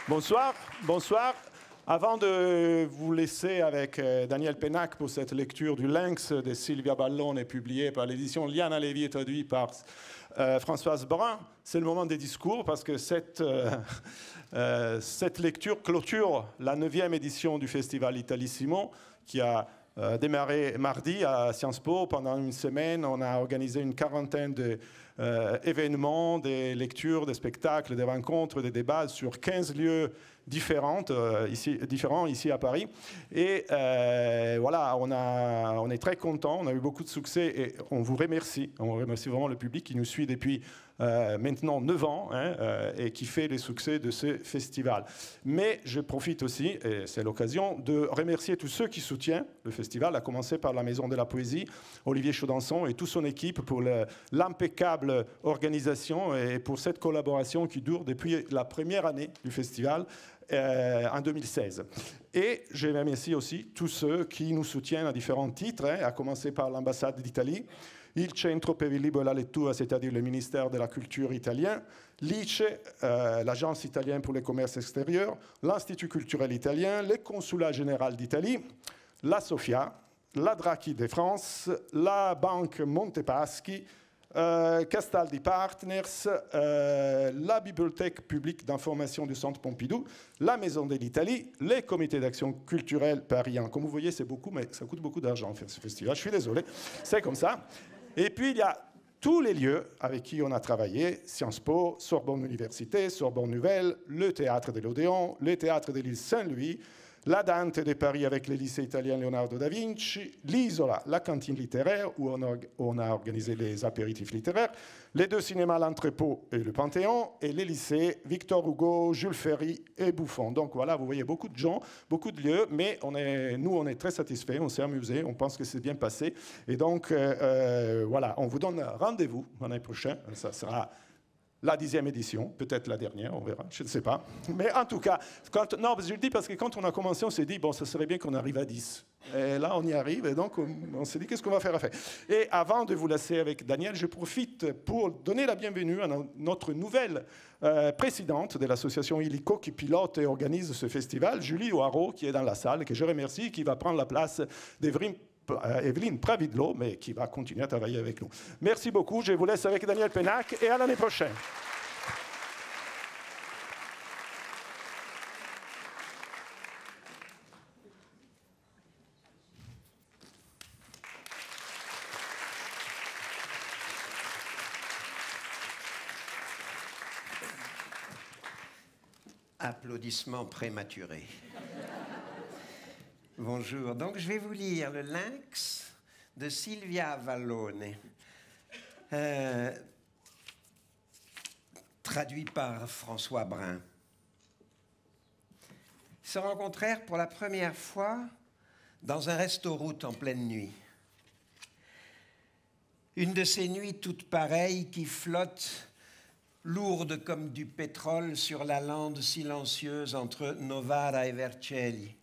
Bonsoir, bonsoir. Avant de vous laisser avec Daniel Pénac pour cette lecture du Lynx de Silvia Ballone, publiée par l'édition Liana Lévy et traduite par Françoise Brun, c'est le moment des discours parce que cette lecture clôture la 9e édition du Festival Italissimo qui a démarré mardi à Sciences Po. Pendant une semaine, on a organisé une quarantaine d'événements, des lectures, des spectacles, des rencontres, des débats sur 15 lieux différents ici à Paris. Et voilà, on est très contents, on a eu beaucoup de succès et on vous remercie. On remercie vraiment le public qui nous suit depuis maintenant 9 ans et qui fait les succès de ce festival. Mais je profite aussi, et c'est l'occasion, de remercier tous ceux qui soutiennent le festival, à commencer par la Maison de la Poésie, Olivier Chaudançon et toute son équipe pour l'impeccable organisation et pour cette collaboration qui dure depuis la première année du festival en 2016. Et je remercie aussi tous ceux qui nous soutiennent à différents titres, à commencer par l'ambassade d'Italie, il Centro per il Libro e la Lettura, c'est-à-dire le ministère de la Culture italien, l'ICE, l'Agence italienne pour le commerce extérieur, l'Institut culturel italien, le Consulat général d'Italie, la Sofia, la Draghi de France, la Banque Montepaschi, Castaldi Partners, la Bibliothèque publique d'information du Centre Pompidou, la Maison de l'Italie, les comités d'action culturelle parisiens. Comme vous voyez, c'est beaucoup, mais ça coûte beaucoup d'argent faire ce festival. Je suis désolé, c'est comme ça. Et puis, il y a tous les lieux avec qui on a travaillé, Sciences Po, Sorbonne Université, Sorbonne Nouvelle, le Théâtre de l'Odéon, le Théâtre de l'île Saint-Louis, la Dante de Paris avec le lycée italien Leonardo da Vinci, l'Isola, la cantine littéraire où on a organisé les apéritifs littéraires, les deux cinémas L'Entrepôt et le Panthéon, et les lycées Victor Hugo, Jules Ferry et Buffon. Donc voilà, vous voyez beaucoup de gens, beaucoup de lieux, mais nous, on est très satisfaits, on s'est amusés, on pense que c'est bien passé. Et donc, voilà, on vous donne rendez-vous l'année prochaine, ça sera la 10e édition, peut-être la dernière, on verra, je ne sais pas. Mais en tout cas, je le dis parce que quand on a commencé, on s'est dit, bon, ça serait bien qu'on arrive à 10. Et là, on y arrive, et donc on s'est dit, qu'est-ce qu'on va faire après? Et avant de vous laisser avec Daniel, je profite pour donner la bienvenue à notre nouvelle présidente de l'association Illico qui pilote et organise ce festival, Julie Oaro, qui est dans la salle, que je remercie, qui va prendre la place d'Evelyne Pravidlo, mais qui va continuer à travailler avec nous. Merci beaucoup. Je vous laisse avec Daniel Pénac et à l'année prochaine. Applaudissements prématurés. Bonjour. Donc, je vais vous lire le Lynx de Silvia Ballone, traduit par François Brun. Ils se rencontrèrent pour la première fois dans un resto-route en pleine nuit. Une de ces nuits toutes pareilles qui flottent, lourdes comme du pétrole sur la lande silencieuse entre Novara et Vercelli.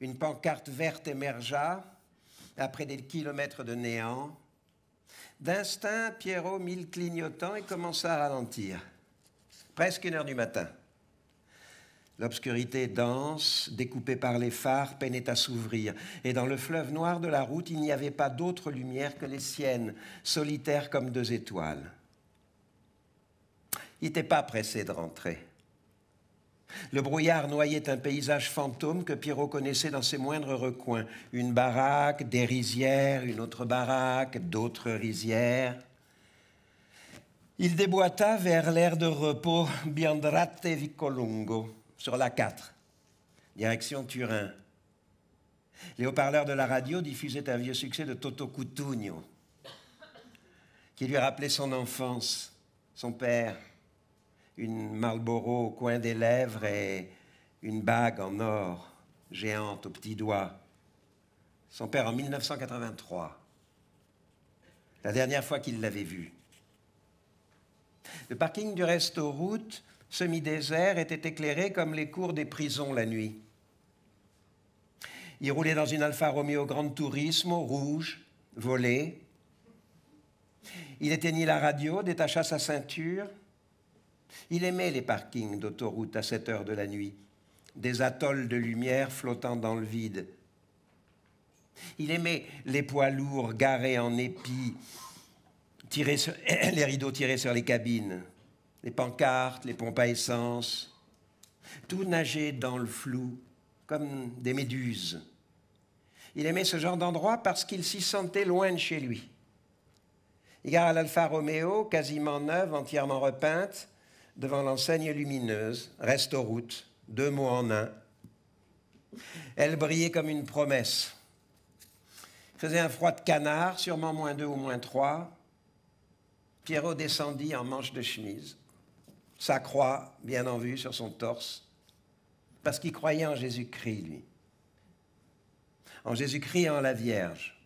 Une pancarte verte émergea, après des kilomètres de néant. D'instinct, Pierrot mit le clignotant et commença à ralentir. Presque 1h du matin. L'obscurité dense, découpée par les phares, peinait à s'ouvrir. Et dans le fleuve noir de la route, il n'y avait pas d'autre lumière que les siennes, solitaires comme 2 étoiles. Il n'était pas pressé de rentrer. Le brouillard noyait un paysage fantôme que Pierrot connaissait dans ses moindres recoins. Une baraque, des rizières, une autre baraque, d'autres rizières. Il déboîta vers l'aire de repos Biandrate Viccolungo, sur la 4, direction Turin. Les haut-parleurs de la radio diffusaient un vieux succès de Toto Cutugno, qui lui rappelait son enfance, son père. Une Marlboro au coin des lèvres et une bague en or géante au petit doigt. Son père en 1983, la dernière fois qu'il l'avait vu. Le parking du resto-route, semi-désert, était éclairé comme les cours des prisons la nuit. Il roulait dans une Alfa Romeo Gran Turismo rouge, volée. Il éteignit la radio, détacha sa ceinture. Il aimait les parkings d'autoroute à 7 heures de la nuit, des atolls de lumière flottant dans le vide. Il aimait les poids lourds garés en épis, les rideaux tirés sur les cabines, les pancartes, les pompes à essence. Tout nageait dans le flou, comme des méduses. Il aimait ce genre d'endroit parce qu'il s'y sentait loin de chez lui. Il gare à l'Alfa Romeo, quasiment neuve, entièrement repeinte, devant l'enseigne lumineuse, Restoroute, 2 mots en un. Elle brillait comme une promesse. Il faisait un froid de canard, sûrement -2 ou -3. Pierrot descendit en manche de chemise, sa croix bien en vue sur son torse, parce qu'il croyait en Jésus-Christ, lui. En Jésus-Christ et en la Vierge.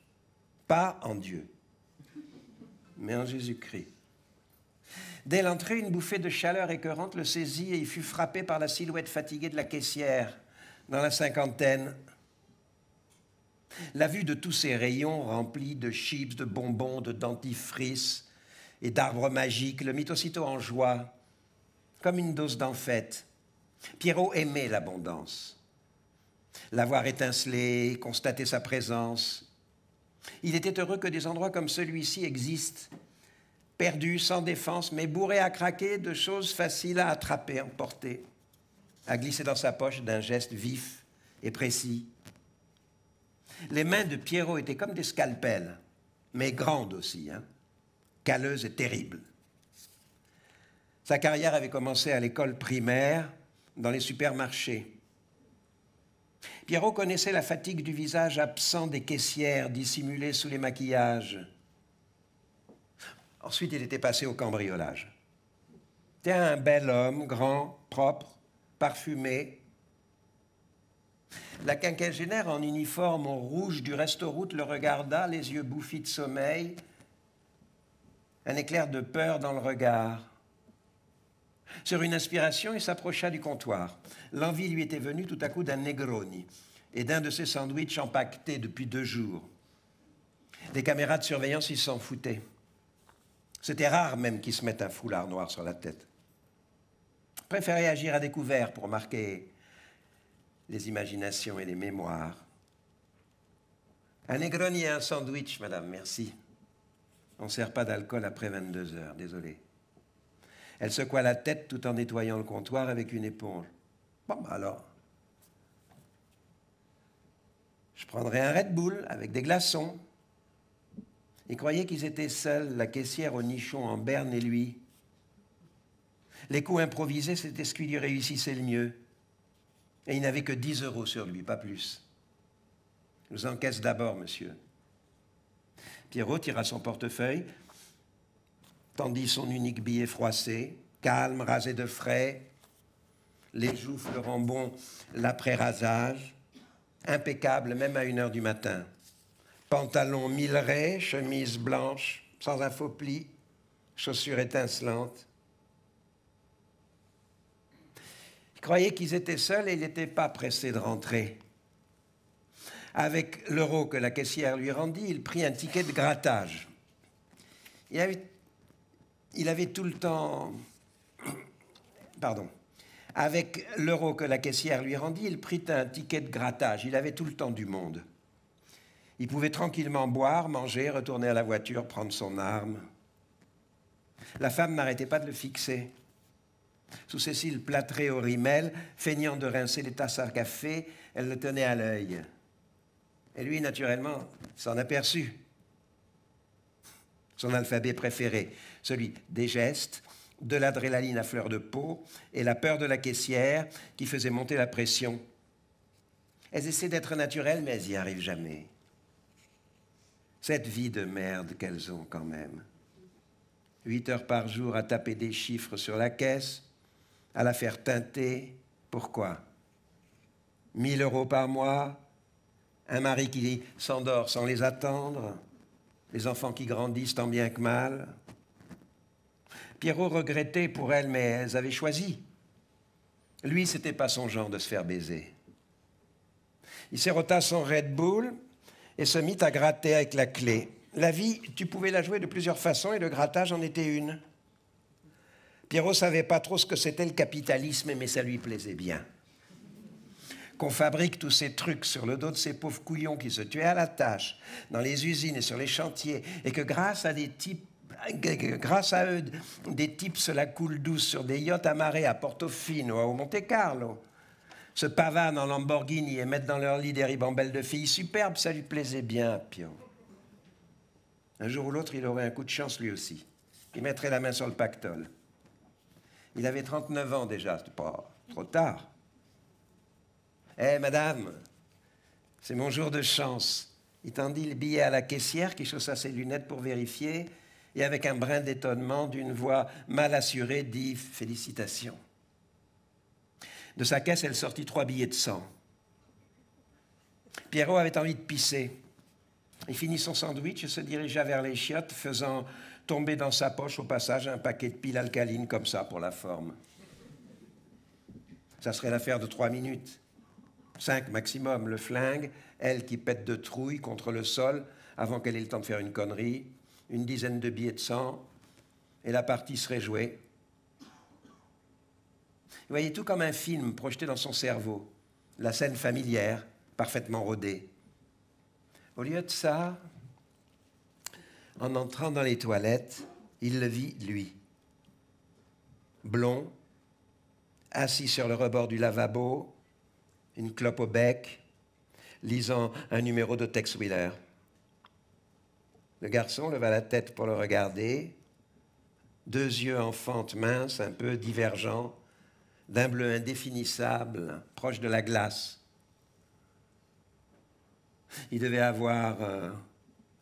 Pas en Dieu, mais en Jésus-Christ. Dès l'entrée, une bouffée de chaleur écœurante le saisit et il fut frappé par la silhouette fatiguée de la caissière, dans la cinquantaine. La vue de tous ces rayons remplis de chips, de bonbons, de dentifrice et d'arbres magiques le mit aussitôt en joie, comme une dose d'enfête. Pierrot aimait l'abondance. La voir étinceler, constater sa présence. Il était heureux que des endroits comme celui-ci existent, perdus, sans défense, mais bourrés à craquer de choses faciles à attraper, emporter, à glisser dans sa poche d'un geste vif et précis. Les mains de Pierrot étaient comme des scalpels, mais grandes aussi, calleuses et terribles. Sa carrière avait commencé à l'école primaire, dans les supermarchés. Pierrot connaissait la fatigue du visage absent des caissières dissimulées sous les maquillages. Ensuite, il était passé au cambriolage. C'était un bel homme, grand, propre, parfumé. La quinquagénaire en uniforme au rouge du Restoroute le regarda, les yeux bouffis de sommeil, un éclair de peur dans le regard. Sur une inspiration, il s'approcha du comptoir. L'envie lui était venue tout à coup d'un Negroni et d'un de ces sandwichs empaquetés depuis 2 jours. Les caméras de surveillance, ils s'en foutaient. C'était rare même qu'ils se mettent un foulard noir sur la tête. Préférait agir à découvert pour marquer les imaginations et les mémoires. Un Negroni et un sandwich, madame, merci. On ne sert pas d'alcool après 22 heures, désolé. Elle secoua la tête tout en nettoyant le comptoir avec une éponge. Bon, bah alors, je prendrai un Red Bull avec des glaçons. Ils croyaient qu'ils étaient seuls, la caissière au nichon en berne et lui. Les coups improvisés, c'était ce qui lui réussissait le mieux. Et il n'avait que 10 € sur lui, pas plus. Je vous encaisse d'abord, monsieur. Pierrot tira son portefeuille, tendit son unique billet froissé, calme, rasé de frais, les joues fleurant bon l'après-rasage, impeccable même à 1 heure du matin. Pantalon milleré, chemise blanche, sans un faux pli, chaussures étincelantes. Il croyait qu'ils étaient seuls et il n'était pas pressé de rentrer. Avec l'euro que la caissière lui rendit, il prit un ticket de grattage. Il avait tout le temps... Pardon. Avec l'euro que la caissière lui rendit, il prit un ticket de grattage. Il avait tout le temps du monde. Il pouvait tranquillement boire, manger, retourner à la voiture, prendre son arme. La femme n'arrêtait pas de le fixer. Sous ses cils plâtrés au rimel, feignant de rincer les tasses à café, elle le tenait à l'œil. Et lui, naturellement, s'en aperçut. Son alphabet préféré, celui des gestes, de l'adrénaline à fleur de peau et la peur de la caissière qui faisait monter la pression. Elles essaient d'être naturelles, mais elles n'y arrivent jamais. Cette vie de merde qu'elles ont quand même. 8 heures par jour à taper des chiffres sur la caisse, à la faire teinter. Pourquoi? 1 000 € par mois, un mari qui s'endort sans les attendre, les enfants qui grandissent tant bien que mal. Pierrot regrettait pour elles, mais elles avaient choisi. Lui, c'était pas son genre de se faire baiser. Il sérota son Red Bull et se mit à gratter avec la clé. La vie, tu pouvais la jouer de plusieurs façons et le grattage en était une. Pierrot savait pas trop ce que c'était le capitalisme, mais ça lui plaisait bien. Qu'on fabrique tous ces trucs sur le dos de ces pauvres couillons qui se tuaient à la tâche, dans les usines et sur les chantiers, et que grâce à eux, des types se la coulent douce sur des yachts amarrés à Portofino ou au Monte-Carlo, se pavanent en Lamborghini et mettent dans leur lit des ribambelles de filles superbes, ça lui plaisait bien, Pierrot. Un jour ou l'autre, il aurait un coup de chance lui aussi. Il mettrait la main sur le pactole. Il avait 39 ans déjà, c'était pas trop tard. « Madame, c'est mon jour de chance. » Il tendit le billet à la caissière qui chaussa ses lunettes pour vérifier et avec un brin d'étonnement, d'une voix mal assurée, dit « Félicitations ». De sa caisse, elle sortit 3 billets de 100. Pierrot avait envie de pisser. Il finit son sandwich et se dirigea vers les chiottes, faisant tomber dans sa poche au passage un paquet de piles alcalines comme ça pour la forme. Ça serait l'affaire de 3 minutes. 5 maximum, le flingue, elle qui pète de trouille contre le sol avant qu'elle ait le temps de faire une connerie, une dizaine de billets de 100, et la partie serait jouée. Vous voyez, tout comme un film projeté dans son cerveau, la scène familière, parfaitement rodée. Au lieu de ça, en entrant dans les toilettes, il le vit, lui. Blond, assis sur le rebord du lavabo, une clope au bec, lisant un numéro de Tex Willer. Le garçon leva la tête pour le regarder, 2 yeux en fente mince, un peu divergents, d'un bleu indéfinissable, proche de la glace. Il devait avoir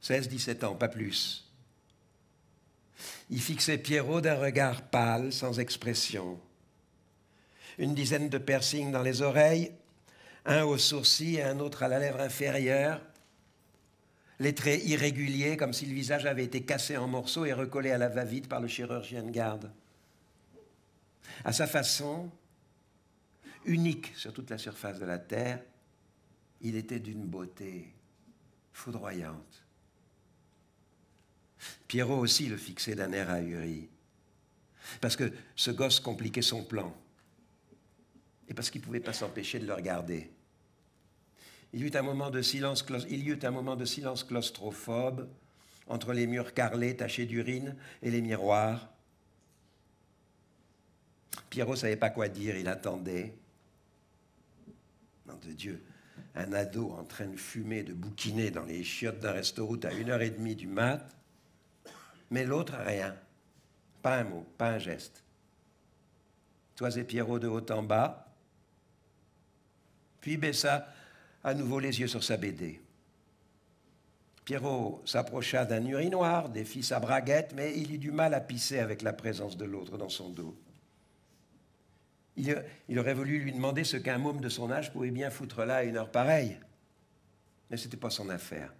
16-17 ans, pas plus. Il fixait Pierrot d'un regard pâle, sans expression. Une dizaine de piercings dans les oreilles, un au sourcil et un autre à la lèvre inférieure, les traits irréguliers, comme si le visage avait été cassé en morceaux et recollé à la va-vite par le chirurgien de garde. À sa façon, unique sur toute la surface de la terre, il était d'une beauté foudroyante. Pierrot aussi le fixait d'un air ahuri, parce que ce gosse compliquait son plan, et parce qu'il ne pouvait pas s'empêcher de le regarder. Il y eut un moment de silence claustrophobe entre les murs carrelés tachés d'urine et les miroirs. Pierrot ne savait pas quoi dire, il attendait. Nom de Dieu, un ado en train de fumer, de bouquiner dans les chiottes d'un resto-route à 1h30 du mat, mais l'autre, rien. Pas un mot, pas un geste. Toisait Pierrot de haut en bas, puis baissa à nouveau les yeux sur sa BD. Pierrot s'approcha d'un urinoir, défit sa braguette, mais il eut du mal à pisser avec la présence de l'autre dans son dos. Il aurait voulu lui demander ce qu'un môme de son âge pouvait bien foutre là à une heure pareille. Mais ce n'était pas son affaire.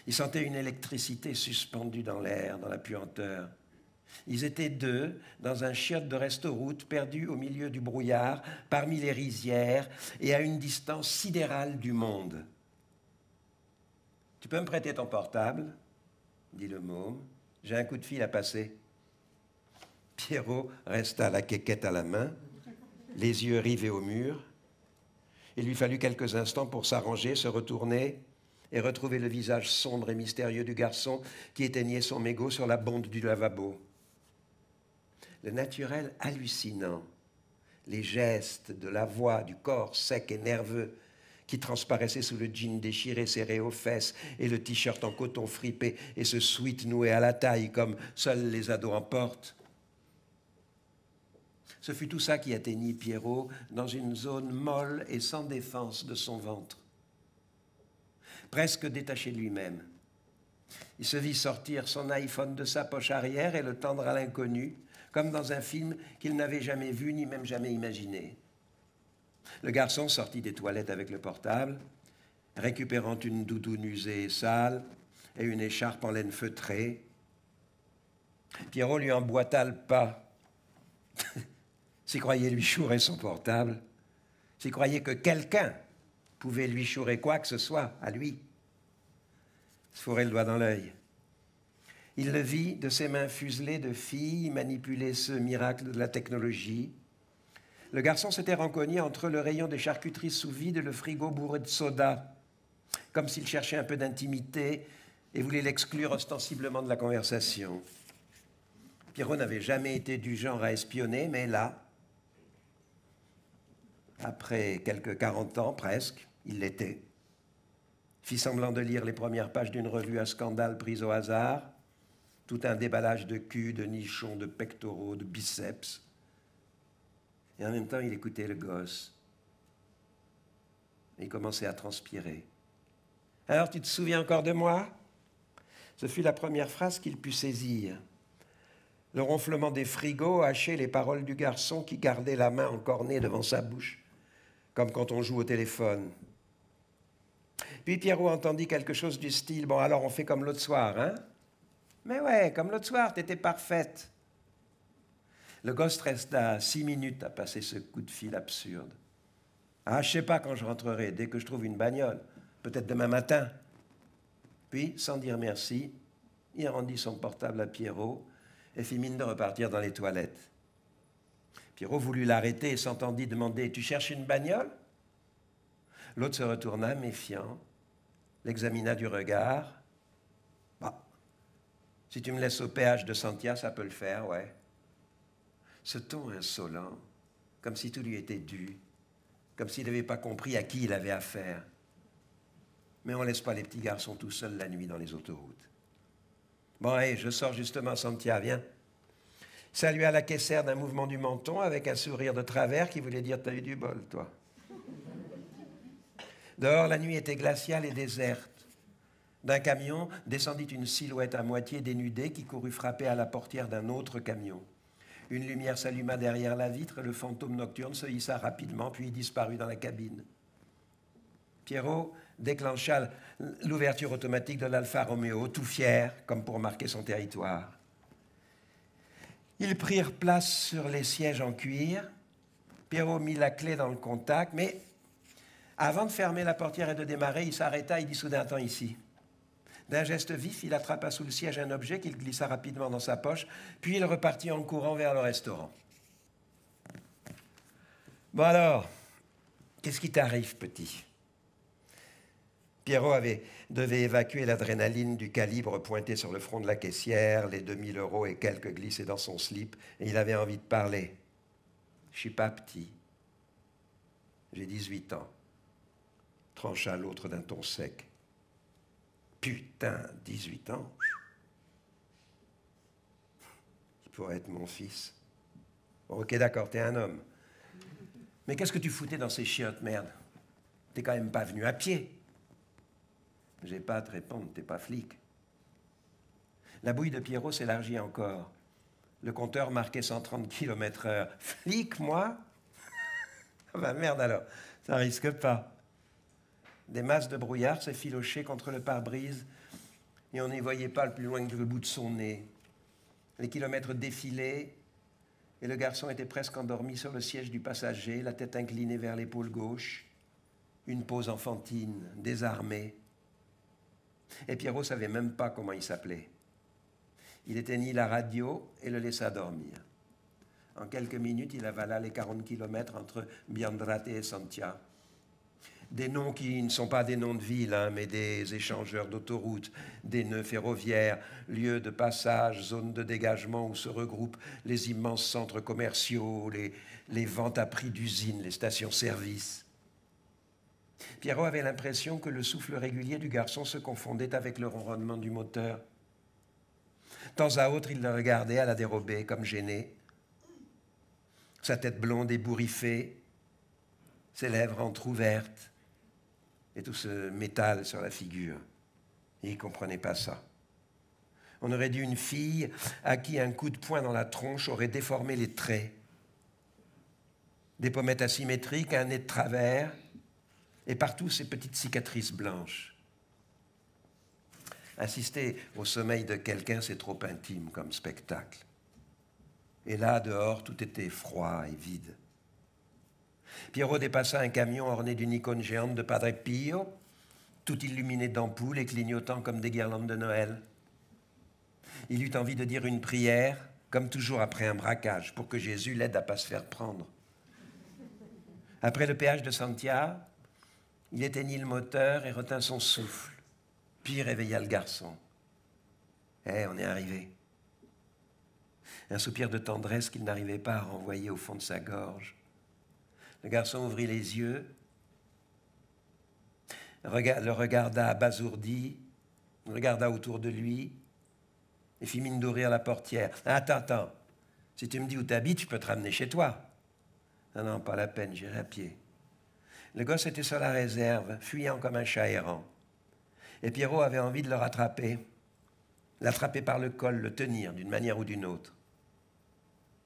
Il sentait une électricité suspendue dans l'air, dans la puanteur. Ils étaient 2 dans un chiotte de resto-route, perdus au milieu du brouillard, parmi les rizières et à une distance sidérale du monde. « Tu peux me prêter ton portable ?» dit le môme. « J'ai un coup de fil à passer. » Pierrot resta la quéquette à la main, les yeux rivés au mur. Il lui fallut quelques instants pour s'arranger, se retourner et retrouver le visage sombre et mystérieux du garçon qui éteignait son mégot sur la bonde du lavabo. Le naturel hallucinant, les gestes de la voix, du corps sec et nerveux qui transparaissait sous le jean déchiré serré aux fesses et le t-shirt en coton fripé et ce sweat noué à la taille comme seuls les ados en portent. Ce fut tout ça qui atteignit Pierrot dans une zone molle et sans défense de son ventre. Presque détaché de lui-même. Il se vit sortir son iPhone de sa poche arrière et le tendre à l'inconnu, comme dans un film qu'il n'avait jamais vu ni même jamais imaginé. Le garçon sortit des toilettes avec le portable, récupérant une doudoune usée et sale et une écharpe en laine feutrée. Pierrot lui emboîta le pas. S'il croyait lui chourer son portable, s'il croyait que quelqu'un pouvait lui chourer quoi que ce soit à lui, se fourrait le doigt dans l'œil. Il le vit de ses mains fuselées de fille manipuler ce miracle de la technologie. Le garçon s'était rencogné entre le rayon des charcuteries sous vide et le frigo bourré de soda, comme s'il cherchait un peu d'intimité et voulait l'exclure ostensiblement de la conversation. Pierrot n'avait jamais été du genre à espionner, mais là, après quelques 40 ans presque, il l'était. Fit semblant de lire les premières pages d'une revue à scandale prise au hasard, tout un déballage de cul, de nichons, de pectoraux, de biceps. Et en même temps, il écoutait le gosse. Et il commençait à transpirer. « Alors, tu te souviens encore de moi ?» Ce fut la première phrase qu'il put saisir. Le ronflement des frigos hachait les paroles du garçon qui gardait la main encornée devant sa bouche, comme quand on joue au téléphone. Puis Pierrot entendit quelque chose du style « Bon, alors on fait comme l'autre soir, hein ?»« Mais ouais, comme l'autre soir, t'étais parfaite. » Le gosse resta 6 minutes à passer ce coup de fil absurde. « Ah, je sais pas quand je rentrerai, dès que je trouve une bagnole, peut-être demain matin. » Puis, sans dire merci, il rendit son portable à Pierrot et fit mine de repartir dans les toilettes. Pierrot voulut l'arrêter et s'entendit demander « Tu cherches une bagnole ?» L'autre se retourna, méfiant, l'examina du regard. « Bah, si tu me laisses au péage de Santia, ça peut le faire, ouais. » Ce ton insolent, comme si tout lui était dû, comme s'il n'avait pas compris à qui il avait affaire. Mais on ne laisse pas les petits garçons tout seuls la nuit dans les autoroutes. Bon, hé, je sors justement, Santia, viens. Salua la caissière d'un mouvement du menton avec un sourire de travers qui voulait dire « T'as eu du bol, toi ». Dehors, la nuit était glaciale et déserte. D'un camion descendit une silhouette à moitié dénudée qui courut frapper à la portière d'un autre camion. Une lumière s'alluma derrière la vitre et le fantôme nocturne se hissa rapidement, puis disparut dans la cabine. Pierrot déclencha l'ouverture automatique de l'Alfa Romeo, tout fier, comme pour marquer son territoire. Ils prirent place sur les sièges en cuir. Pierrot mit la clé dans le contact, mais avant de fermer la portière et de démarrer, il s'arrêta et dit soudain « Attends ici ». D'un geste vif, il attrapa sous le siège un objet qu'il glissa rapidement dans sa poche, puis il repartit en courant vers le restaurant. « Bon alors, qu'est-ce qui t'arrive, petit ?» Pierrot devait évacuer l'adrénaline du calibre pointé sur le front de la caissière, les 2000 € et quelques glissés dans son slip, et il avait envie de parler. « Je suis pas petit. J'ai 18 ans. » trancha l'autre d'un ton sec. « Putain, 18 ans. Il pourrait être mon fils. Bon, ok, d'accord, t'es un homme. Mais qu'est-ce que tu foutais dans ces chiottes, merde? T'es quand même pas venu à pied. » J'ai pas à te répondre, t'es pas flic. La bouille de Pierrot s'élargit encore. Le compteur marquait 130 km/h. Flic, moi? Ah ben merde alors, ça risque pas. Des masses de brouillard s'effilochaient contre le pare-brise et on n'y voyait pas le plus loin que le bout de son nez. Les kilomètres défilaient et le garçon était presque endormi sur le siège du passager, la tête inclinée vers l'épaule gauche, une pose enfantine, désarmée. Et Pierrot ne savait même pas comment il s'appelait. Il éteignit la radio et le laissa dormir. En quelques minutes, il avala les 40 kilomètres entre Biandrate et Santia. Des noms qui ne sont pas des noms de villes, hein, mais des échangeurs d'autoroutes, des nœuds ferroviaires, lieux de passage, zones de dégagement où se regroupent les immenses centres commerciaux, les ventes à prix d'usine, les stations-service. Pierrot avait l'impression que le souffle régulier du garçon se confondait avec le ronronnement du moteur. De temps à autre, il le regardait à la dérobée, comme gêné. Sa tête blonde ébouriffée, ses lèvres entr'ouvertes, et tout ce métal sur la figure. Et il ne comprenait pas ça. On aurait dit une fille à qui un coup de poing dans la tronche aurait déformé les traits. Des pommettes asymétriques, un nez de travers, et partout ces petites cicatrices blanches. Assister au sommeil de quelqu'un, c'est trop intime comme spectacle. Et là, dehors, tout était froid et vide. Pierrot dépassa un camion orné d'une icône géante de Padre Pio, tout illuminé d'ampoules et clignotant comme des guirlandes de Noël. Il eut envie de dire une prière, comme toujours après un braquage, pour que Jésus l'aide à ne pas se faire prendre. Après le péage de Santiago, il éteignit le moteur et retint son souffle, puis réveilla le garçon. « On est arrivé. » Un soupir de tendresse qu'il n'arrivait pas à renvoyer au fond de sa gorge. Le garçon ouvrit les yeux, le regarda abasourdi, regarda autour de lui et fit mine d'ouvrir la portière. « Attends, si tu me dis où tu habites, je peux te ramener chez toi. » « Non, pas la peine, j'irai à pied. » Le gosse était sur la réserve, fuyant comme un chat errant. Et Pierrot avait envie de le rattraper, l'attraper par le col, le tenir d'une manière ou d'une autre.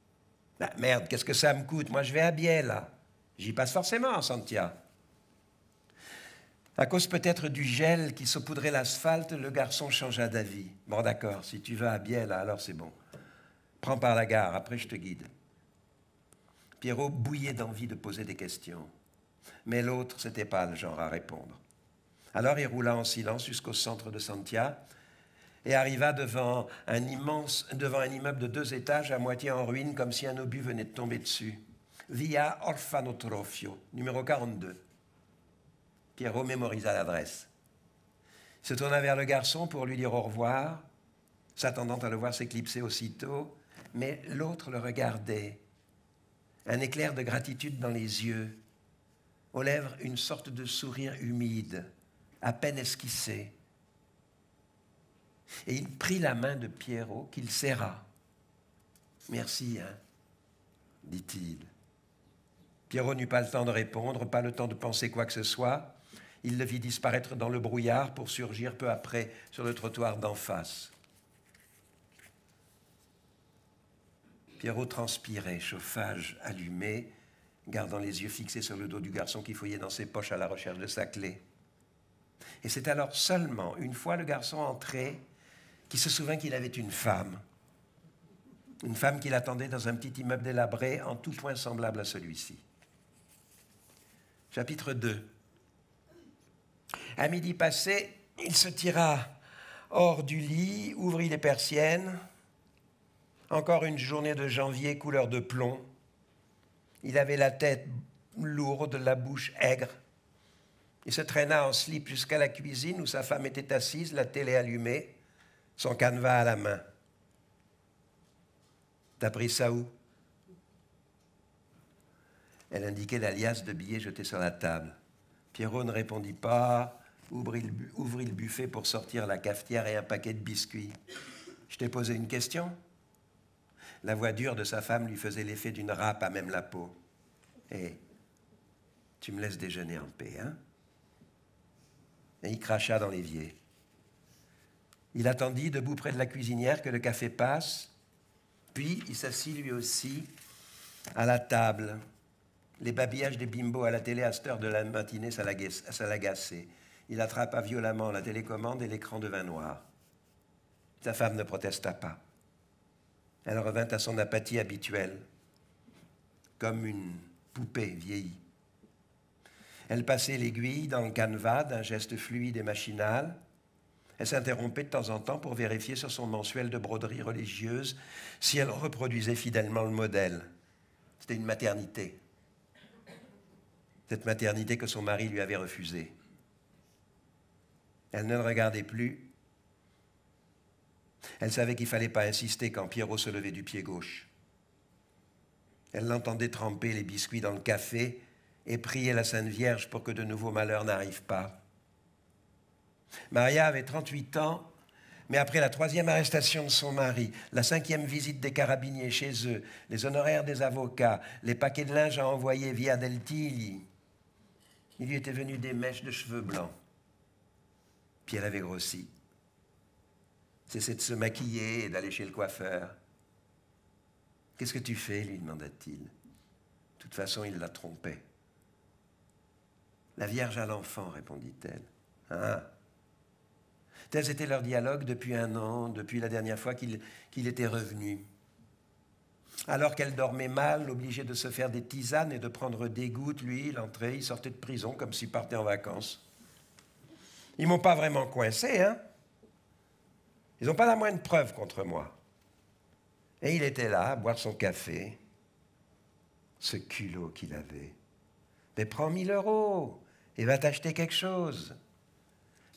« Merde, qu'est-ce que ça me coûte? Moi, je vais à Bielle, là. J'y passe forcément en Santiago. » À cause peut-être du gel qui saupoudrait l'asphalte, le garçon changea d'avis. « Bon, d'accord, si tu vas à Bielle, alors c'est bon. Prends par la gare, après je te guide. » Pierrot bouillait d'envie de poser des questions. Mais l'autre, c'était pas le genre à répondre. Alors il roula en silence jusqu'au centre de Santiago et arriva devant un immeuble de 2 étages à moitié en ruine, comme si un obus venait de tomber dessus. Via Orfanotrofio, numéro 42. Pierrot mémorisa l'adresse. Il se tourna vers le garçon pour lui dire au revoir, s'attendant à le voir s'éclipser aussitôt, mais l'autre le regardait. Un éclair de gratitude dans les yeux, aux lèvres une sorte de sourire humide, à peine esquissé. Et il prit la main de Pierrot, qu'il serra. « Merci, hein, dit-il. » Pierrot n'eut pas le temps de répondre, pas le temps de penser quoi que ce soit. Il le vit disparaître dans le brouillard pour surgir peu après sur le trottoir d'en face. Pierrot transpirait, chauffage allumé, gardant les yeux fixés sur le dos du garçon qui fouillait dans ses poches à la recherche de sa clé. Et c'est alors seulement, une fois le garçon entré, qu'il se souvint qu'il avait une femme qui l'attendait dans un petit immeuble délabré, en tout point semblable à celui-ci. Chapitre 2. À midi passé, il se tira hors du lit, ouvrit les persiennes. Encore une journée de janvier couleur de plomb. Il avait la tête lourde, la bouche aigre. Il se traîna en slip jusqu'à la cuisine où sa femme était assise, la télé allumée, son canevas à la main. « T'as pris ça où ?» Elle indiquait la liasse de billets jetés sur la table. Pierrot ne répondit pas, ouvrit le buffet pour sortir la cafetière et un paquet de biscuits. « Je t'ai posé une question ?» La voix dure de sa femme lui faisait l'effet d'une râpe à même la peau. « Hé, tu me laisses déjeuner en paix, hein ?» Et il cracha dans l'évier. Il attendit, debout près de la cuisinière, que le café passe, puis il s'assit lui aussi à la table. Les babillages des bimbos à la télé à cette heure de la matinée, ça l'agaçait. Il attrapa violemment la télécommande et l'écran de vin noir. Sa femme ne protesta pas. Elle revint à son apathie habituelle, comme une poupée vieillie. Elle passait l'aiguille dans le canevas d'un geste fluide et machinal. Elle s'interrompait de temps en temps pour vérifier sur son mensuel de broderie religieuse si elle reproduisait fidèlement le modèle. C'était une maternité. Cette maternité que son mari lui avait refusée. Elle ne le regardait plus. Elle savait qu'il ne fallait pas insister quand Pierrot se levait du pied gauche. Elle l'entendait tremper les biscuits dans le café et prier la Sainte Vierge pour que de nouveaux malheurs n'arrivent pas. Maria avait 38 ans, mais après la 3e arrestation de son mari, la 5e visite des carabiniers chez eux, les honoraires des avocats, les paquets de linge à envoyer via Del Tigli, il lui était venu des mèches de cheveux blancs. Puis elle avait grossi. Cessait de se maquiller et d'aller chez le coiffeur. « Qu'est-ce que tu fais ?» lui demanda-t-il. De toute façon, il la trompait. « La Vierge à l'enfant, répondit-elle. « Ah !» Tel était leur dialogue depuis 1 an, depuis la dernière fois qu'il était revenu. Alors qu'elle dormait mal, obligée de se faire des tisanes et de prendre des gouttes, lui, il entrait, il sortait de prison comme s'il partait en vacances. Ils m'ont pas vraiment coincé, hein? Ils n'ont pas la moindre preuve contre moi. Et il était là, à boire son café. Ce culot qu'il avait. Mais prends 1 000 € et va t'acheter quelque chose.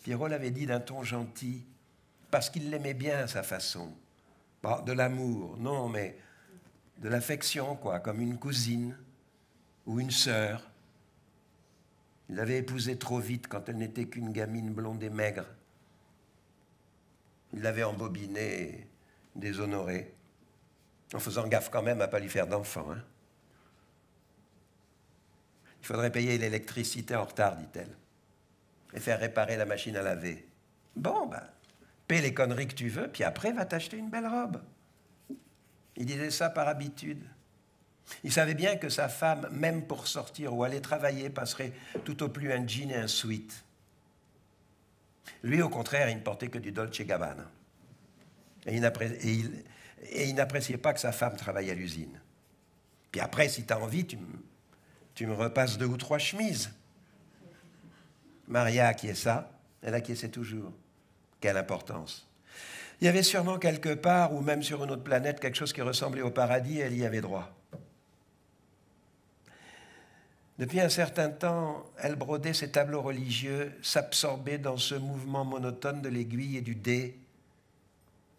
Pierrot l'avait dit d'un ton gentil, parce qu'il l'aimait bien, sa façon. Bon, de l'amour, non, mais de l'affection, quoi, comme une cousine ou une sœur. Il l'avait épousée trop vite quand elle n'était qu'une gamine blonde et maigre. Il l'avait embobinée et déshonorée, en faisant gaffe quand même à ne pas lui faire d'enfant. Hein. Il faudrait payer l'électricité en retard, dit-elle, et faire réparer la machine à laver. Bon, ben, paie les conneries que tu veux, puis après, va t'acheter une belle robe. Il disait ça par habitude. Il savait bien que sa femme, même pour sortir ou aller travailler, passerait tout au plus un jean et un sweat. Lui, au contraire, il ne portait que du Dolce & Gabbana. Et il n'appréciait pas que sa femme travaille à l'usine. Puis après, si tu as envie, tu me repasses 2 ou 3 chemises. Maria acquiesça, elle acquiesçait toujours. Quelle importance. Il y avait sûrement quelque part, ou même sur une autre planète, quelque chose qui ressemblait au paradis, et elle y avait droit. Depuis un certain temps, elle brodait ses tableaux religieux, s'absorbait dans ce mouvement monotone de l'aiguille et du dé.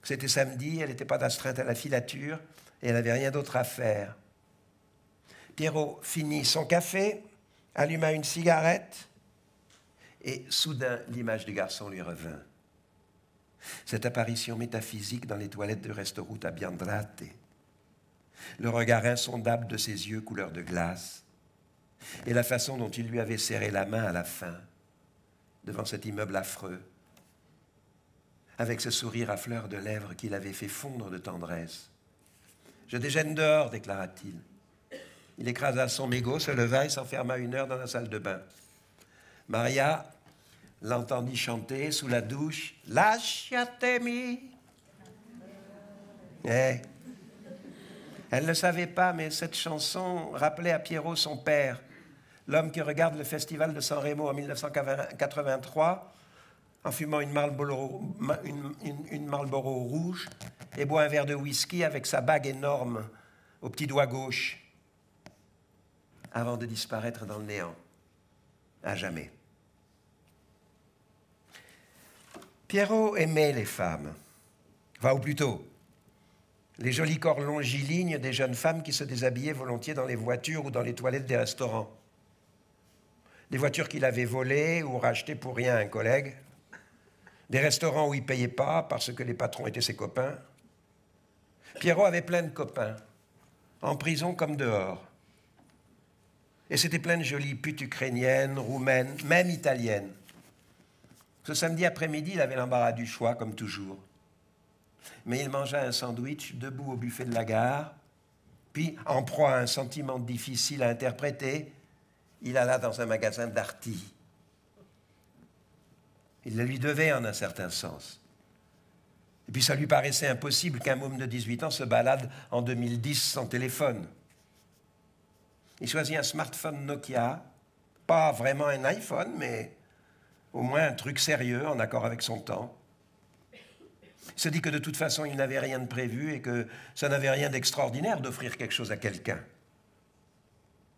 C'était samedi, elle n'était pas d'astreinte à la filature, et elle n'avait rien d'autre à faire. Pierrot finit son café, alluma une cigarette, et soudain, l'image du garçon lui revint. Cette apparition métaphysique dans les toilettes du restaurant à Biandrate, le regard insondable de ses yeux couleur de glace, et la façon dont il lui avait serré la main à la fin, devant cet immeuble affreux, avec ce sourire à fleurs de lèvres qui l'avait fait fondre de tendresse. « Je déjeune dehors », déclara-t-il. Il écrasa son mégot, se leva et s'enferma 1 heure dans la salle de bain. Maria l'entendit chanter sous la douche « Lasciatemi ». Elle ne le savait pas, mais cette chanson rappelait à Pierrot son père, l'homme qui regarde le festival de San Remo en 1983 en fumant une Marlboro rouge et boit un verre de whisky avec sa bague énorme au petit doigt gauche avant de disparaître dans le néant, à jamais. Pierrot aimait les femmes, enfin, ou plutôt, les jolis corps longilignes des jeunes femmes qui se déshabillaient volontiers dans les voitures ou dans les toilettes des restaurants. Des voitures qu'il avait volées ou rachetées pour rien à un collègue, des restaurants où il ne payait pas parce que les patrons étaient ses copains. Pierrot avait plein de copains, en prison comme dehors. Et c'était plein de jolies putes ukrainiennes, roumaines, même italiennes. Ce samedi après-midi, il avait l'embarras du choix, comme toujours. Mais il mangea un sandwich debout au buffet de la gare, puis, en proie à un sentiment difficile à interpréter, il alla dans un magasin d'arty. Il le lui devait en un certain sens. Et puis ça lui paraissait impossible qu'un môme de 18 ans se balade en 2010 sans téléphone. Il choisit un smartphone Nokia, pas vraiment un iPhone, mais au moins un truc sérieux, en accord avec son temps. Il se dit que de toute façon, il n'avait rien de prévu et que ça n'avait rien d'extraordinaire d'offrir quelque chose à quelqu'un.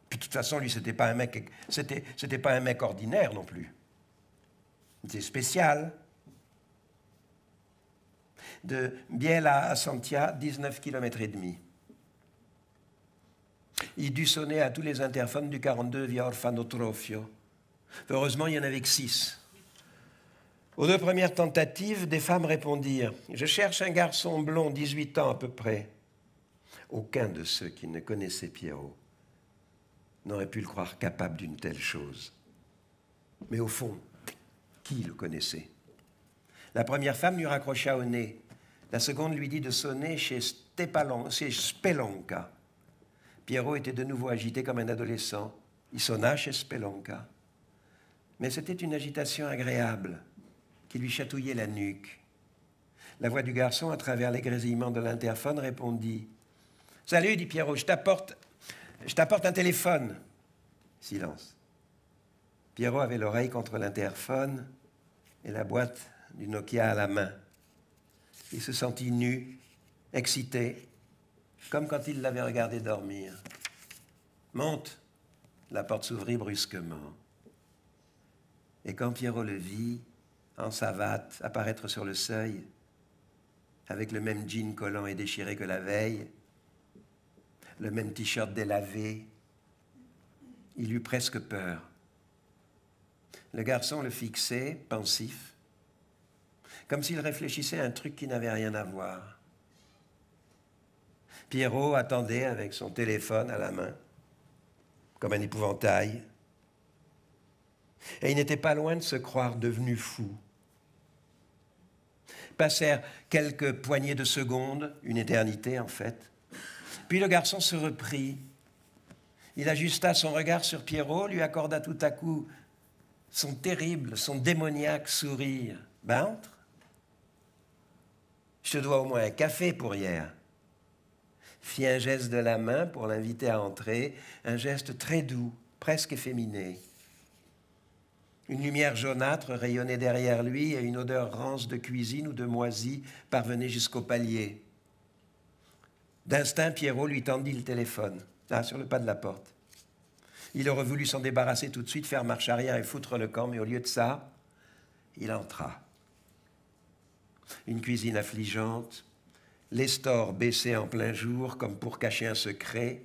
Puis de toute façon, lui, c'était pas un mec ordinaire non plus. C'était spécial. De Biella à Santia, 19 km et demi. Il dut sonner à tous les interphones du 42 via Orfanotrofio. Heureusement, il n'y en avait que 6. Aux 2 premières tentatives, des femmes répondirent « Je cherche un garçon blond, 18 ans à peu près. » Aucun de ceux qui ne connaissaient Pierrot n'aurait pu le croire capable d'une telle chose. Mais au fond, qui le connaissait? La première femme lui raccrocha au nez. La seconde lui dit de sonner chez Spelonka. Pierrot était de nouveau agité comme un adolescent. Il sonna chez Spelonka. Mais c'était une agitation agréable qui lui chatouillait la nuque. La voix du garçon, à travers les grésillements de l'interphone, répondit « Salut, dit Pierrot, je t'apporte un téléphone. » Silence. Pierrot avait l'oreille contre l'interphone et la boîte du Nokia à la main. Il se sentit nu, excité, comme quand il l'avait regardé dormir. « Monte !» La porte s'ouvrit brusquement. Et quand Pierrot le vit, en savate, apparaître sur le seuil, avec le même jean collant et déchiré que la veille, le même t-shirt délavé, il eut presque peur. Le garçon le fixait, pensif, comme s'il réfléchissait à un truc qui n'avait rien à voir. Pierrot attendait avec son téléphone à la main, comme un épouvantail. Et il n'était pas loin de se croire devenu fou. Passèrent quelques poignées de secondes, une éternité en fait. Puis le garçon se reprit. Il ajusta son regard sur Pierrot, lui accorda tout à coup son terrible, son démoniaque sourire. « Ben, entre. Je te dois au moins un café pour hier. » Fit un geste de la main pour l'inviter à entrer, un geste très doux, presque efféminé. Une lumière jaunâtre rayonnait derrière lui et une odeur rance de cuisine ou de moisi parvenait jusqu'au palier. D'instinct, Pierrot lui tendit le téléphone, là, sur le pas de la porte. Il aurait voulu s'en débarrasser tout de suite, faire marche arrière et foutre le camp, mais au lieu de ça, il entra. Une cuisine affligeante, les stores baissés en plein jour comme pour cacher un secret,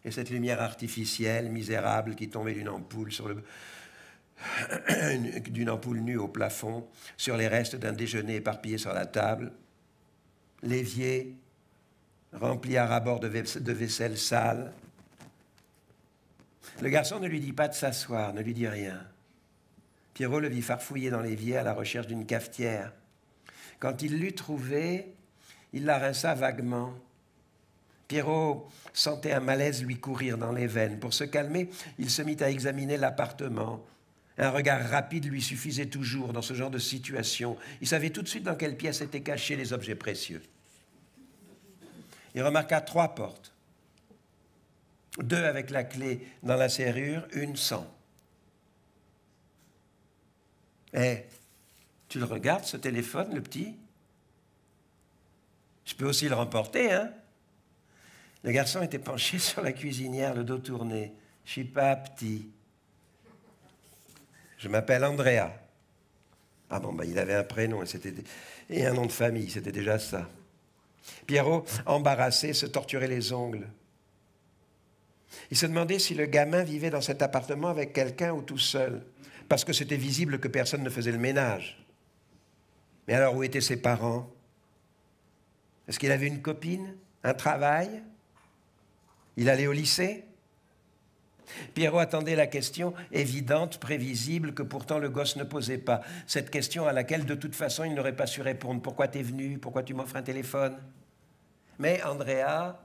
et cette lumière artificielle, misérable, qui tombait d'une ampoule d'une ampoule nue au plafond, sur les restes d'un déjeuner éparpillé sur la table, l'évier rempli à ras-bord de vaisselle sale. Le garçon ne lui dit pas de s'asseoir, ne lui dit rien. Pierrot le vit farfouiller dans l'évier à la recherche d'une cafetière. Quand il l'eut trouvée, il la rinça vaguement. Pierrot sentait un malaise lui courir dans les veines. Pour se calmer, il se mit à examiner l'appartement. Un regard rapide lui suffisait toujours dans ce genre de situation. Il savait tout de suite dans quelle pièce étaient cachés les objets précieux. Il remarqua 3 portes. 2 avec la clé dans la serrure, une sans. « Eh, tu le regardes, ce téléphone, le petit? Je peux aussi le remporter, hein ?» Le garçon était penché sur la cuisinière, le dos tourné. « Je suis pas petit. Je m'appelle Andrea. » Ah bon, il avait un prénom et un nom de famille, c'était déjà ça. Pierrot, embarrassé, se torturait les ongles. Il se demandait si le gamin vivait dans cet appartement avec quelqu'un ou tout seul, parce que c'était visible que personne ne faisait le ménage. Mais alors, où étaient ses parents? Est-ce qu'il avait une copine? Un travail? Il allait au lycée? Pierrot attendait la question évidente, prévisible, que pourtant le gosse ne posait pas. Cette question à laquelle, de toute façon, il n'aurait pas su répondre. Pourquoi t'es venu? Pourquoi tu m'offres un téléphone? Mais Andrea,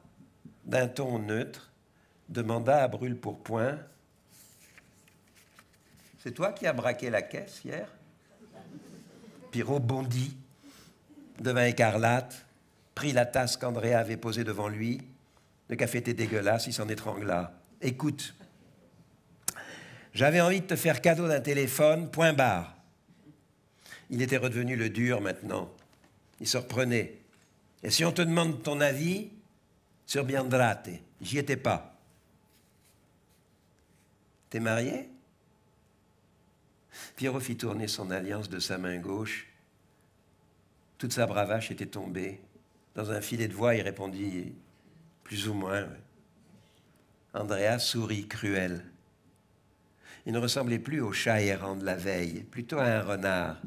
d'un ton neutre, demanda à brûle-pourpoint: « C'est toi qui as braqué la caisse hier ?» Pierrot bondit, devint écarlate, prit la tasse qu'Andrea avait posée devant lui. Le café était dégueulasse, il s'en étrangla. « Écoute, j'avais envie de te faire cadeau d'un téléphone, point barre. » Il était redevenu le dur maintenant. Il se reprenait. « Et si on te demande ton avis sur Biandrate, j'y étais pas. » « T'es marié ?» Pierrot fit tourner son alliance de sa main gauche. Toute sa bravache était tombée. Dans un filet de voix, il répondit « Plus ou moins. » Andrea sourit cruel. Il ne ressemblait plus au chat errant de la veille, plutôt à un renard.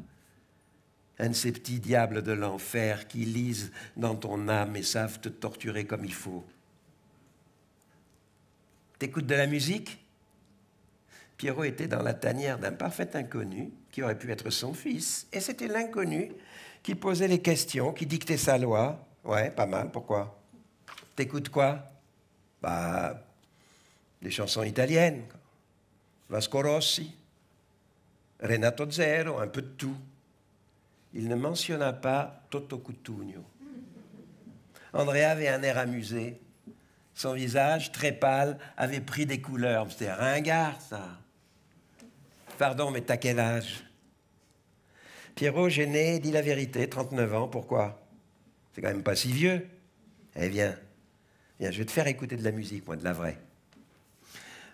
Un de ces petits diables de l'enfer qui lisent dans ton âme et savent te torturer comme il faut. « T'écoutes de la musique ?» Pierrot était dans la tanière d'un parfait inconnu qui aurait pu être son fils. Et c'était l'inconnu qui posait les questions, qui dictait sa loi. Ouais, pas mal, pourquoi? T'écoutes quoi? Bah, des chansons italiennes. Vasco Rossi, Renato Zero, un peu de tout. Il ne mentionna pas Toto Cutugno. Andrea avait un air amusé. Son visage, très pâle, avait pris des couleurs. C'était ringard, ça. Pardon, mais t'as quel âge? Pierrot, gêné, dit la vérité, 39 ans, pourquoi? C'est quand même pas si vieux. Eh bien, je vais te faire écouter de la musique, moi, de la vraie.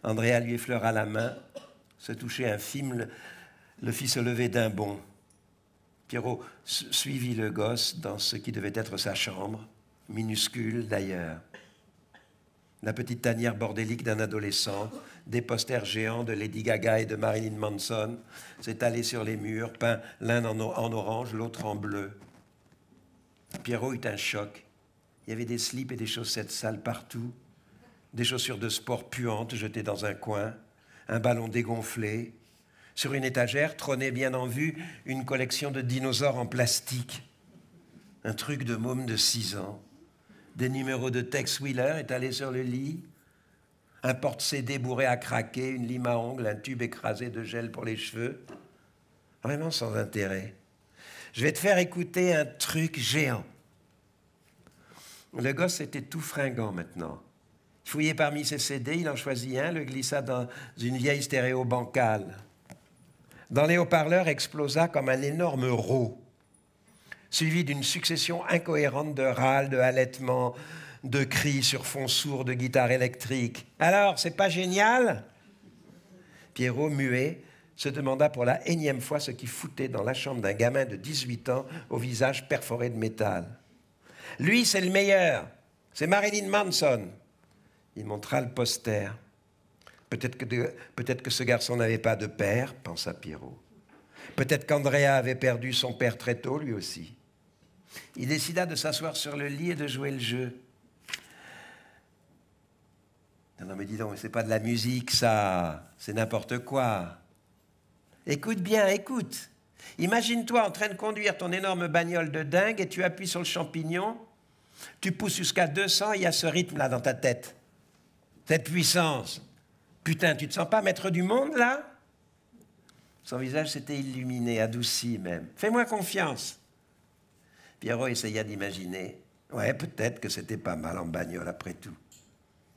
Andrea lui effleura la main, se touchait infime, le fit se lever d'un bond. Pierrot suivit le gosse dans ce qui devait être sa chambre, minuscule d'ailleurs. La petite tanière bordélique d'un adolescent, des posters géants de Lady Gaga et de Marilyn Manson s'étalaient sur les murs, peints l'un en orange, l'autre en bleu. Pierrot eut un choc. Il y avait des slips et des chaussettes sales partout, des chaussures de sport puantes jetées dans un coin, un ballon dégonflé. Sur une étagère trônait bien en vue une collection de dinosaures en plastique. Un truc de môme de 6 ans. Des numéros de Tex Wheeler étalés sur le lit. Un porte-CD bourré à craquer, une lime à ongles, un tube écrasé de gel pour les cheveux. Vraiment sans intérêt. Je vais te faire écouter un truc géant. Le gosse était tout fringant maintenant. Il fouillait parmi ses CD, il en choisit un, le glissa dans une vieille stéréo bancale. Dans les haut-parleurs explosa comme un énorme rot, suivi d'une succession incohérente de râles, de halètements, de cris sur fond sourd de guitare électrique. « Alors, c'est pas génial ?» Pierrot, muet, se demanda pour la énième fois ce qui foutait dans la chambre d'un gamin de 18 ans au visage perforé de métal. « Lui, c'est le meilleur. C'est Marilyn Manson. » Il montra le poster. Peut-être que ce garçon n'avait pas de père, pensa Pierrot. Peut-être qu'Andrea avait perdu son père très tôt, lui aussi. Il décida de s'asseoir sur le lit et de jouer le jeu. Non, mais dis donc, c'est pas de la musique, ça. C'est n'importe quoi. Écoute bien, écoute. Imagine-toi en train de conduire ton énorme bagnole de dingue et tu appuies sur le champignon, tu pousses jusqu'à 200 et il y a ce rythme-là dans ta tête. Cette puissance. Putain, tu te sens pas maître du monde, là? Son visage s'était illuminé, adouci même. Fais-moi confiance. Pierrot essaya d'imaginer. Ouais, peut-être que c'était pas mal en bagnole, après tout.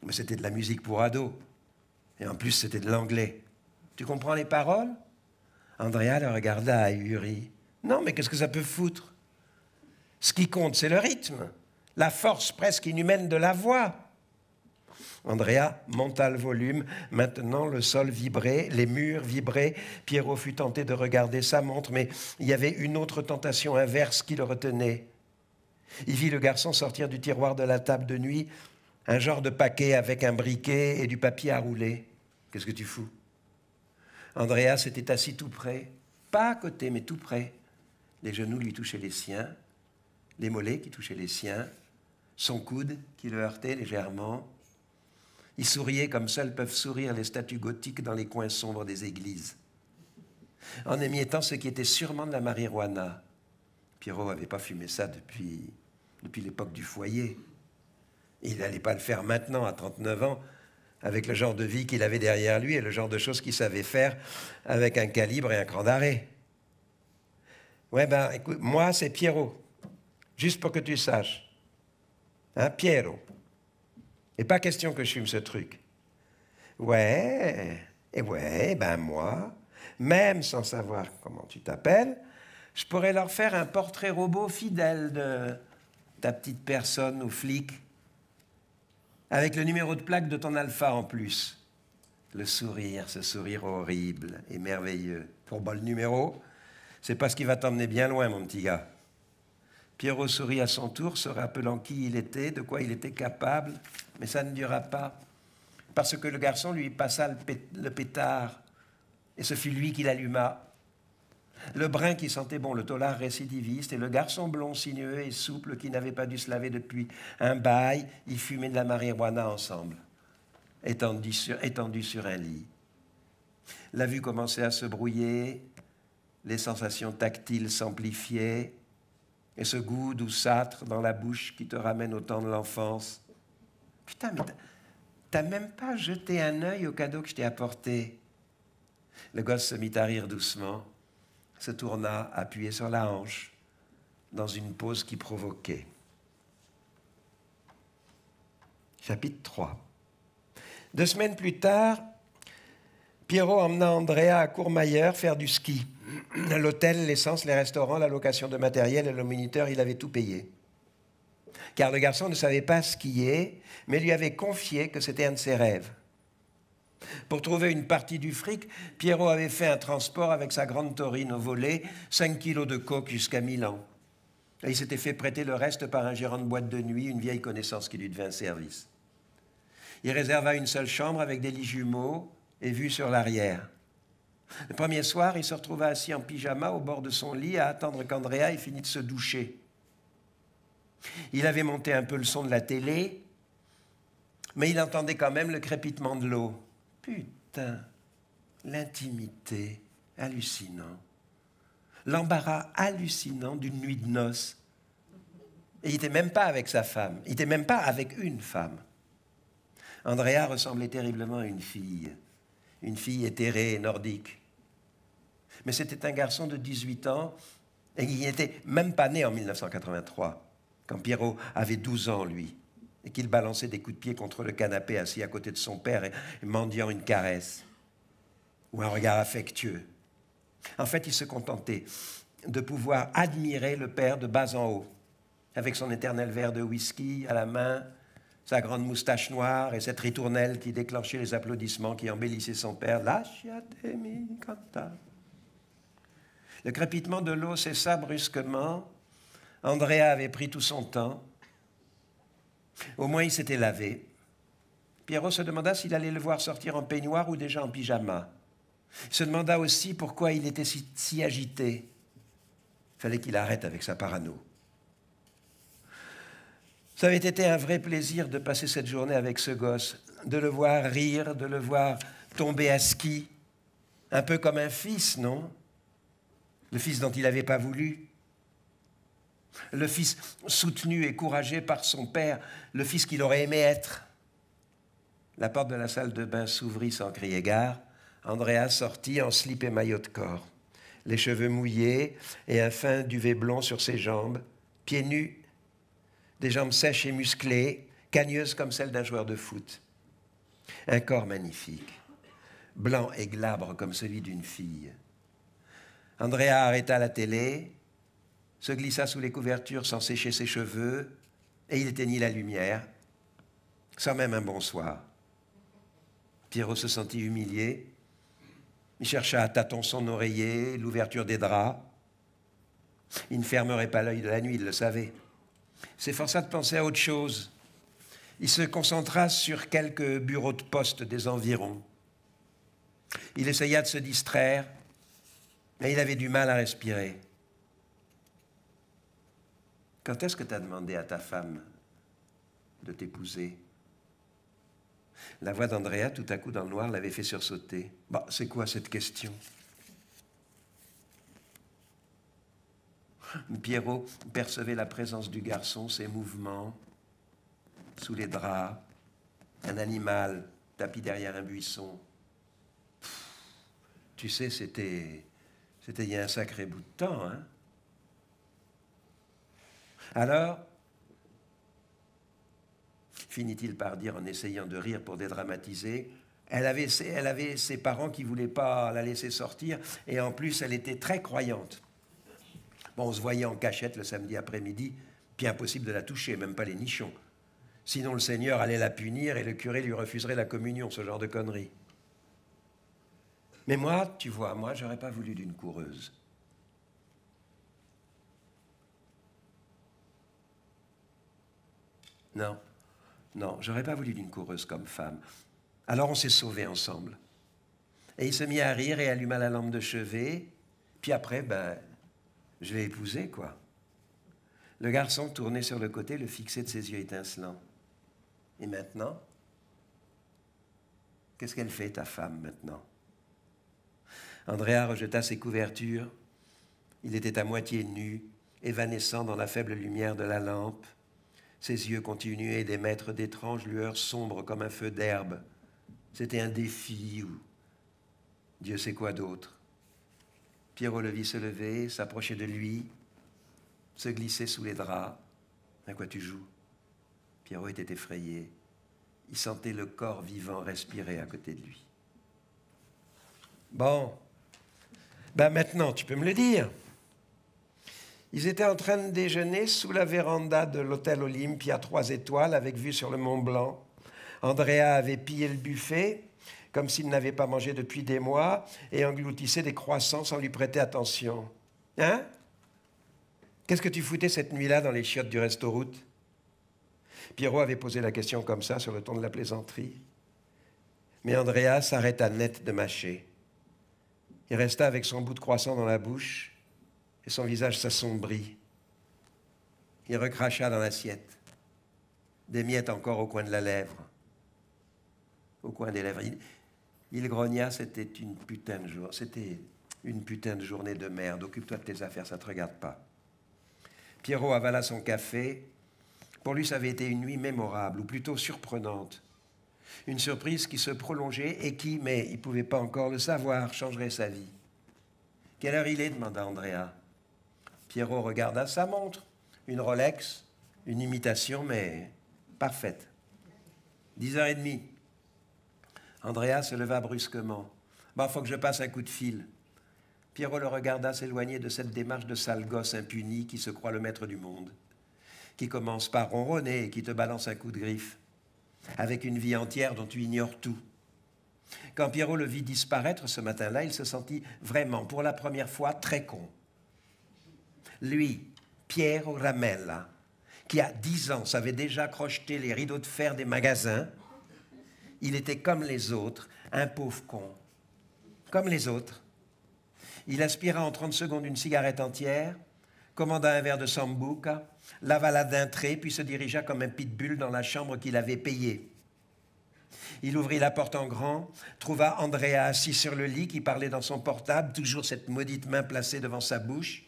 Mais c'était de la musique pour ados. Et en plus, c'était de l'anglais. Tu comprends les paroles? Andrea le regarda ahuri. Non, mais qu'est-ce que ça peut foutre? Ce qui compte, c'est le rythme. La force presque inhumaine de la voix. Andrea monta le volume. Maintenant, le sol vibrait, les murs vibraient. Pierrot fut tenté de regarder sa montre, mais il y avait une autre tentation inverse qui le retenait. Il vit le garçon sortir du tiroir de la table de nuit un genre de paquet avec un briquet et du papier à rouler. Qu'est-ce que tu fous? Andrea s'était assis tout près, pas à côté, mais tout près. Les genoux lui touchaient les siens, les mollets qui touchaient les siens, son coude qui le heurtait légèrement. Il souriait comme seuls peuvent sourire les statues gothiques dans les coins sombres des églises. En émiettant ce qui était sûrement de la marijuana. Pierrot n'avait pas fumé ça depuis l'époque du foyer. Il n'allait pas le faire maintenant, à 39 ans, avec le genre de vie qu'il avait derrière lui et le genre de choses qu'il savait faire avec un calibre et un cran d'arrêt. Ouais, ben, écoute, moi, c'est Pierrot. Juste pour que tu saches. Hein, Pierrot. Et pas question que je fume ce truc. Ouais, ben moi, même sans savoir comment tu t'appelles, je pourrais leur faire un portrait robot fidèle de ta petite personne ou flic, avec le numéro de plaque de ton alpha en plus. Le sourire, ce sourire horrible et merveilleux. Pour bas le numéro, c'est pas ce qui va t'emmener bien loin, mon petit gars. Pierrot sourit à son tour, se rappelant qui il était, de quoi il était capable, mais ça ne dura pas, parce que le garçon lui passa le pétard, et ce fut lui qui l'alluma. Le brun qui sentait bon le tolard récidiviste et le garçon blond sinueux et souple qui n'avait pas dû se laver depuis un bail, ils fumaient de la marijuana ensemble, étendus sur un lit. La vue commençait à se brouiller, les sensations tactiles s'amplifiaient, et ce goût douceâtre dans la bouche qui te ramène au temps de l'enfance. Putain, mais t'as même pas jeté un œil au cadeau que je t'ai apporté. Le gosse se mit à rire doucement, se tourna, appuyé sur la hanche, dans une pose qui provoquait. Chapitre 3. 2 semaines plus tard, Pierrot emmena Andrea à Courmayeur faire du ski. L'hôtel, l'essence, les restaurants, la location de matériel et le moniteur, il avait tout payé. car le garçon ne savait pas skier, mais lui avait confié que c'était un de ses rêves. Pour trouver une partie du fric, Pierrot avait fait un transport avec sa grande taurine au volet, 5 kilos de coke jusqu'à Milan. Et il s'était fait prêter le reste par un gérant de boîte de nuit, une vieille connaissance qui lui devait un service. Il réserva une seule chambre avec des lits jumeaux et vue sur l'arrière. Le premier soir, il se retrouva assis en pyjama au bord de son lit à attendre qu'Andrea ait fini de se doucher. Il avait monté un peu le son de la télé, mais il entendait quand même le crépitement de l'eau. Putain, l'intimité, hallucinant. L'embarras hallucinant d'une nuit de noces. Et il n'était même pas avec sa femme, il n'était même pas avec une femme. Andrea ressemblait terriblement à une fille éthérée, nordique. Mais c'était un garçon de 18 ans et il n'était même pas né en 1983, quand Pierrot avait 12 ans, lui, et qu'il balançait des coups de pied contre le canapé assis à côté de son père et mendiant une caresse ou un regard affectueux. En fait, il se contentait de pouvoir admirer le père de bas en haut, avec son éternel verre de whisky à la main, sa grande moustache noire et cette ritournelle qui déclenchait les applaudissements qui embellissaient son père. Lasciate mi cantare. Le crépitement de l'eau cessa brusquement. Andrea avait pris tout son temps. Au moins, il s'était lavé. Pierrot se demanda s'il allait le voir sortir en peignoir ou déjà en pyjama. Il se demanda aussi pourquoi il était si agité. Il fallait qu'il arrête avec sa parano. Ça avait été un vrai plaisir de passer cette journée avec ce gosse, de le voir rire, de le voir tomber à ski, un peu comme un fils, non? Le fils dont il n'avait pas voulu. Le fils soutenu et couragé par son père, le fils qu'il aurait aimé être. La porte de la salle de bain s'ouvrit sans crier gare. Andrea sortit en slip et maillot de corps, les cheveux mouillés et un fin duvet blond sur ses jambes, pieds nus, des jambes sèches et musclées, cagneuses comme celles d'un joueur de foot. Un corps magnifique, blanc et glabre comme celui d'une fille. Andrea arrêta la télé, se glissa sous les couvertures sans sécher ses cheveux, et il éteignit la lumière, sans même un bonsoir. Pierrot se sentit humilié. Il chercha à tâtons son oreiller, l'ouverture des draps. Il ne fermerait pas l'œil de la nuit, il le savait. Il s'efforça de penser à autre chose. Il se concentra sur quelques bureaux de poste des environs. Il essaya de se distraire, mais il avait du mal à respirer. Quand est-ce que tu as demandé à ta femme de t'épouser? La voix d'Andrea, tout à coup dans le noir, l'avait fait sursauter. Bah, c'est quoi cette question? Pierrot percevait la présence du garçon, ses mouvements, sous les draps, un animal tapi derrière un buisson. Tu sais, c'était il y a un sacré bout de temps, hein? Alors, finit-il par dire en essayant de rire pour dédramatiser, elle avait ses parents qui ne voulaient pas la laisser sortir, et en plus, elle était très croyante. Bon, on se voyait en cachette le samedi après-midi, puis impossible de la toucher, même pas les nichons. Sinon, le Seigneur allait la punir et le curé lui refuserait la communion, ce genre de conneries. Mais moi, tu vois, moi, j'aurais pas voulu d'une coureuse. Non, j'aurais pas voulu d'une coureuse comme femme. Alors on s'est sauvés ensemble. Et il se mit à rire et alluma la lampe de chevet. Puis après, je l'ai épousée, quoi. Le garçon tourné sur le côté le fixait de ses yeux étincelants. Et maintenant? Qu'est-ce qu'elle fait, ta femme, maintenant? Andrea rejeta ses couvertures. Il était à moitié nu, évanescent dans la faible lumière de la lampe. Ses yeux continuaient d'émettre d'étranges lueurs sombres comme un feu d'herbe. C'était un défi ou Dieu sait quoi d'autre. Pierrot le vit se lever, s'approcher de lui, se glisser sous les draps. À quoi tu joues? Pierrot était effrayé. Il sentait le corps vivant respirer à côté de lui. Bon, maintenant tu peux me le dire. Ils étaient en train de déjeuner sous la véranda de l'hôtel Olympia 3 étoiles avec vue sur le Mont Blanc. Andrea avait pillé le buffet comme s'il n'avait pas mangé depuis des mois et engloutissait des croissants sans lui prêter attention. Hein? Qu'est-ce que tu foutais cette nuit-là dans les chiottes du resto-route? Pierrot avait posé la question comme ça, sur le ton de la plaisanterie. Mais Andrea s'arrêta net de mâcher. Il resta avec son bout de croissant dans la bouche et son visage s'assombrit. Il recracha dans l'assiette. Des miettes encore au coin de la lèvre. Au coin des lèvres. Il grogna, c'était une putain de journée de merde. Occupe-toi de tes affaires, ça ne te regarde pas. Pierrot avala son café. Pour lui, ça avait été une nuit mémorable, ou plutôt surprenante. Une surprise qui se prolongeait et qui, mais il ne pouvait pas encore le savoir, changerait sa vie. « Quelle heure il est ?» demanda Andrea. Pierrot regarda sa montre. Une Rolex, une imitation, mais parfaite. 10h30. Andrea se leva brusquement. « Bon, faut que je passe un coup de fil. » Pierrot le regarda s'éloigner de cette démarche de sale gosse impuni qui se croit le maître du monde, qui commence par ronronner et qui te balance un coup de griffe, avec une vie entière dont tu ignores tout. Quand Pierrot le vit disparaître ce matin-là, il se sentit vraiment, pour la première fois, très con. Lui, Piero Ramella, qui à 10 ans savait déjà crocheter les rideaux de fer des magasins, il était comme les autres, un pauvre con. Comme les autres. Il aspira en 30 secondes une cigarette entière, commanda un verre de sambuca, l'avala d'un trait, puis se dirigea comme un pitbull dans la chambre qu'il avait payée. Il ouvrit la porte en grand, trouva Andrea assis sur le lit qui parlait dans son portable, toujours cette maudite main placée devant sa bouche,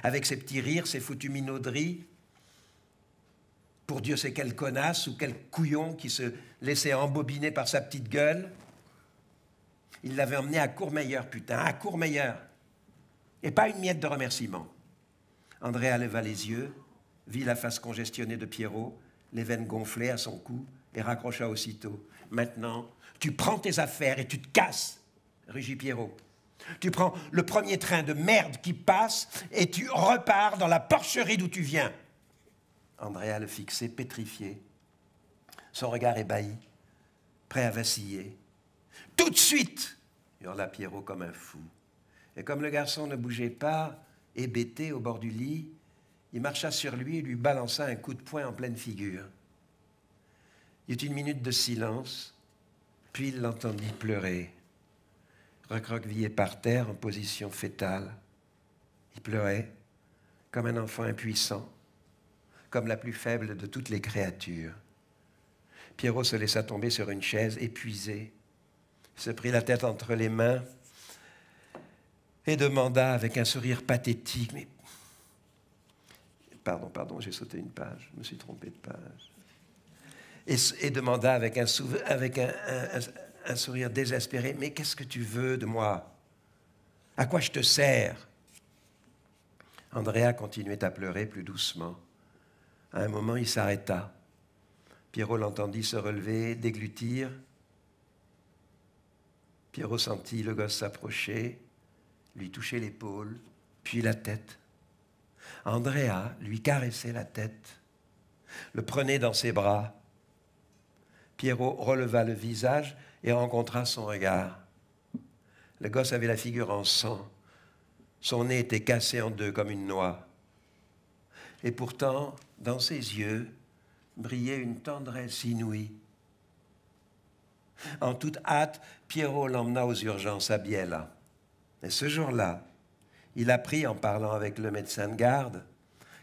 avec ses petits rires, ses foutues minauderies. Pour Dieu sait quelle connasse ou quel couillon qui se laissait embobiner par sa petite gueule. Il l'avait emmené à Courmayeur, putain, à Courmayeur. Et pas une miette de remerciement. Andrea leva les yeux, vit la face congestionnée de Pierrot, les veines gonflées à son cou, et raccrocha aussitôt. « Maintenant, tu prends tes affaires et tu te casses !» rugit Pierrot. « Tu prends le premier train de merde qui passe et tu repars dans la porcherie d'où tu viens !» Andrea le fixait, pétrifié, son regard ébahi, prêt à vaciller. « Tout de suite !» hurla Pierrot comme un fou. Et comme le garçon ne bougeait pas, hébété au bord du lit, il marcha sur lui et lui balança un coup de poing en pleine figure. Il y eut une minute de silence, puis il l'entendit pleurer, recroquevillé par terre en position fétale. Il pleurait comme un enfant impuissant, comme la plus faible de toutes les créatures. Pierrot se laissa tomber sur une chaise, épuisé, se prit la tête entre les mains et demanda avec un sourire pathétique, mais... Pardon, j'ai sauté une page, je me suis trompé de page. Et demanda avec un sourire désespéré, « Mais qu'est-ce que tu veux de moi? À quoi je te sers ?» Andrea continuait à pleurer plus doucement. À un moment, il s'arrêta. Pierrot l'entendit se relever, déglutir. Pierrot sentit le gosse s'approcher, lui toucher l'épaule, puis la tête. Andrea lui caressait la tête, le prenait dans ses bras. Pierrot releva le visage et rencontra son regard. Le gosse avait la figure en sang. Son nez était cassé en deux comme une noix. Et pourtant, dans ses yeux, brillait une tendresse inouïe. En toute hâte, Pierrot l'emmena aux urgences à Biella. Et ce jour-là, il apprit, en parlant avec le médecin de garde,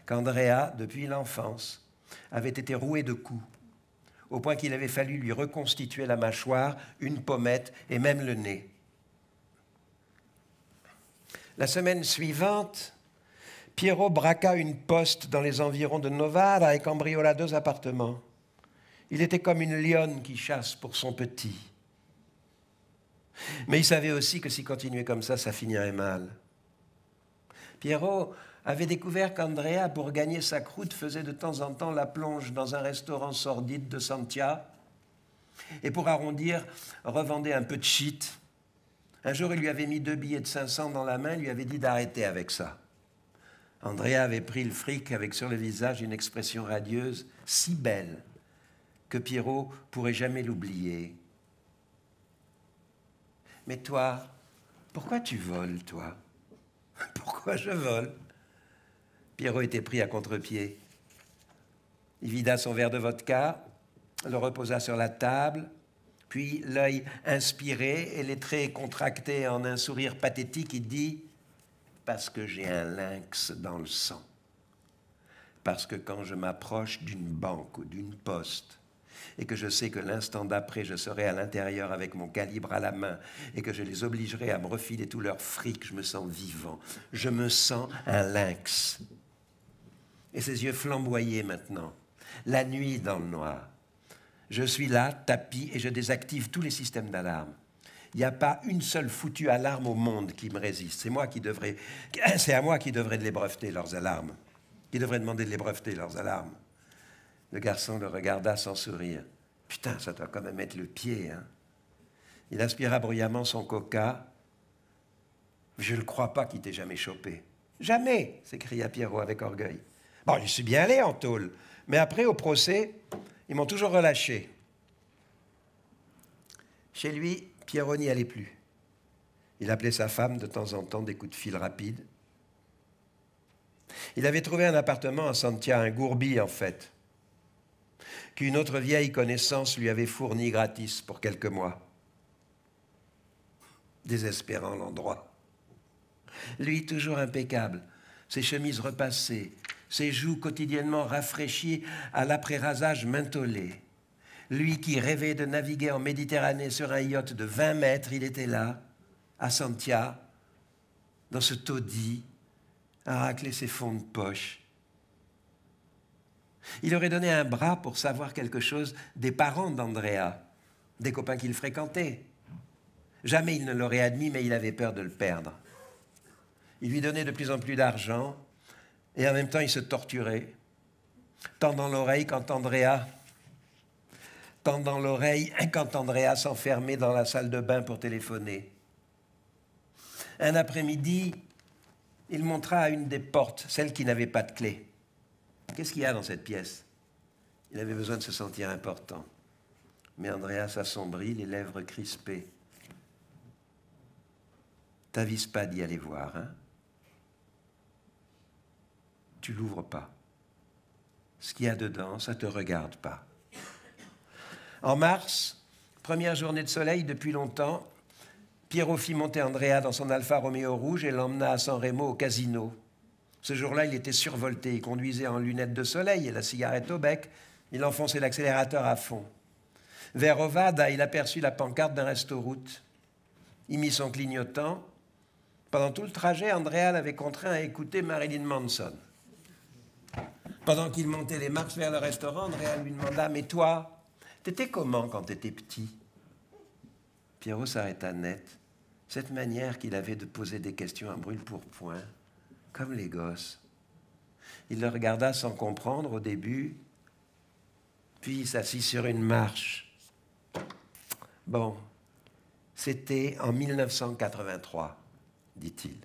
qu'Andrea, depuis l'enfance, avait été roué de coups, au point qu'il avait fallu lui reconstituer la mâchoire, une pommette et même le nez. La semaine suivante, Pierrot braqua une poste dans les environs de Novara et cambriola 2 appartements. Il était comme une lionne qui chasse pour son petit. Mais il savait aussi que s'il continuait comme ça finirait mal. Pierrot avait découvert qu'Andrea, pour gagner sa croûte, faisait de temps en temps la plonge dans un restaurant sordide de Santia et pour arrondir, revendait un peu de shit. Un jour, il lui avait mis 2 billets de 500 dans la main, il lui avait dit d'arrêter avec ça. Andrea avait pris le fric avec sur le visage une expression radieuse, si belle, que Pierrot pourrait jamais l'oublier. « Mais toi, pourquoi tu voles, toi? »« Pourquoi je vole ?» Pierrot était pris à contre-pied. Il vida son verre de vodka, le reposa sur la table, puis l'œil inspiré et les traits contractés en un sourire pathétique, il dit « Parce que j'ai un lynx dans le sang. Parce que quand je m'approche d'une banque ou d'une poste, et que je sais que l'instant d'après, je serai à l'intérieur avec mon calibre à la main et que je les obligerai à me refiler tout leur fric, je me sens vivant. Je me sens un lynx. » Et ses yeux flamboyaient maintenant, la nuit dans le noir. Je suis là, tapis, et je désactive tous les systèmes d'alarme. Il n'y a pas une seule foutue alarme au monde qui me résiste. C'est à moi qui devrais de les breveter, leurs alarmes. Qui devrait demander de les breveter, leurs alarmes. Le garçon le regarda sans sourire. « Putain, ça doit quand même être le pied, hein ?» Il aspira bruyamment son coca. « Je ne crois pas qu'il t'ait jamais chopé. »« Jamais !» s'écria Pierrot avec orgueil. « Bon, j'y suis bien allé en tôle, mais après, au procès, ils m'ont toujours relâché. » Chez lui, Pierrot n'y allait plus. Il appelait sa femme de temps en temps des coups de fil rapides. Il avait trouvé un appartement à Santia, un gourbi en fait, qu'une autre vieille connaissance lui avait fourni gratis pour quelques mois. Désespérant l'endroit. Lui, toujours impeccable, ses chemises repassées, ses joues quotidiennement rafraîchies à l'après-rasage mentholé. Lui qui rêvait de naviguer en Méditerranée sur un yacht de 20 mètres, il était là, à Santia, dans ce taudis, à racler ses fonds de poche. Il aurait donné un bras pour savoir quelque chose des parents d'Andrea, des copains qu'il fréquentait. Jamais il ne l'aurait admis, mais il avait peur de le perdre. Il lui donnait de plus en plus d'argent, et en même temps il se torturait, tendant l'oreille quand Andrea s'enfermait dans la salle de bain pour téléphoner. Un après-midi, il montra à une des portes, celle qui n'avait pas de clé. « Qu'est-ce qu'il y a dans cette pièce ?» Il avait besoin de se sentir important. Mais Andrea s'assombrit, les lèvres crispées. « T'avises pas d'y aller voir, hein? Tu l'ouvres pas. Ce qu'il y a dedans, ça te regarde pas. » En mars, première journée de soleil depuis longtemps, Pierrot fit monter Andrea dans son Alfa Romeo rouge et l'emmena à San Remo au casino. Ce jour-là, il était survolté. Il conduisait en lunettes de soleil et la cigarette au bec. Il enfonçait l'accélérateur à fond. Vers Ovada, il aperçut la pancarte d'un resto-route. Il mit son clignotant. Pendant tout le trajet, Andrea l'avait contraint à écouter Marilyn Manson. Pendant qu'il montait les marches vers le restaurant, Andrea lui demanda « Mais toi, t'étais comment quand t'étais petit ?» Pierrot s'arrêta net. Cette manière qu'il avait de poser des questions à brûle-pourpoint, comme les gosses. Il le regarda sans comprendre au début, puis il s'assit sur une marche. Bon, c'était en 1983, dit-il.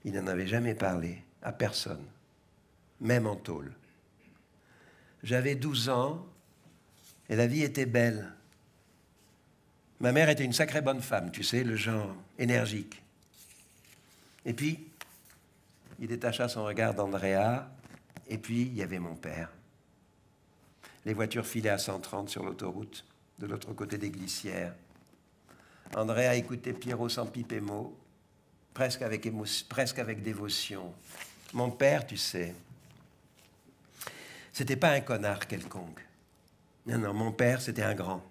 Il n'en avait jamais parlé à personne, même en tôle. J'avais 12 ans et la vie était belle. Ma mère était une sacrée bonne femme, tu sais, le genre énergique. Et puis, il détacha son regard d'Andrea, et puis il y avait mon père. Les voitures filaient à 130 sur l'autoroute, de l'autre côté des glissières. Andrea écoutait Pierrot sans piper mot, presque avec dévotion. Mon père, tu sais, c'était pas un connard quelconque. Non, non, mon père, c'était un grand.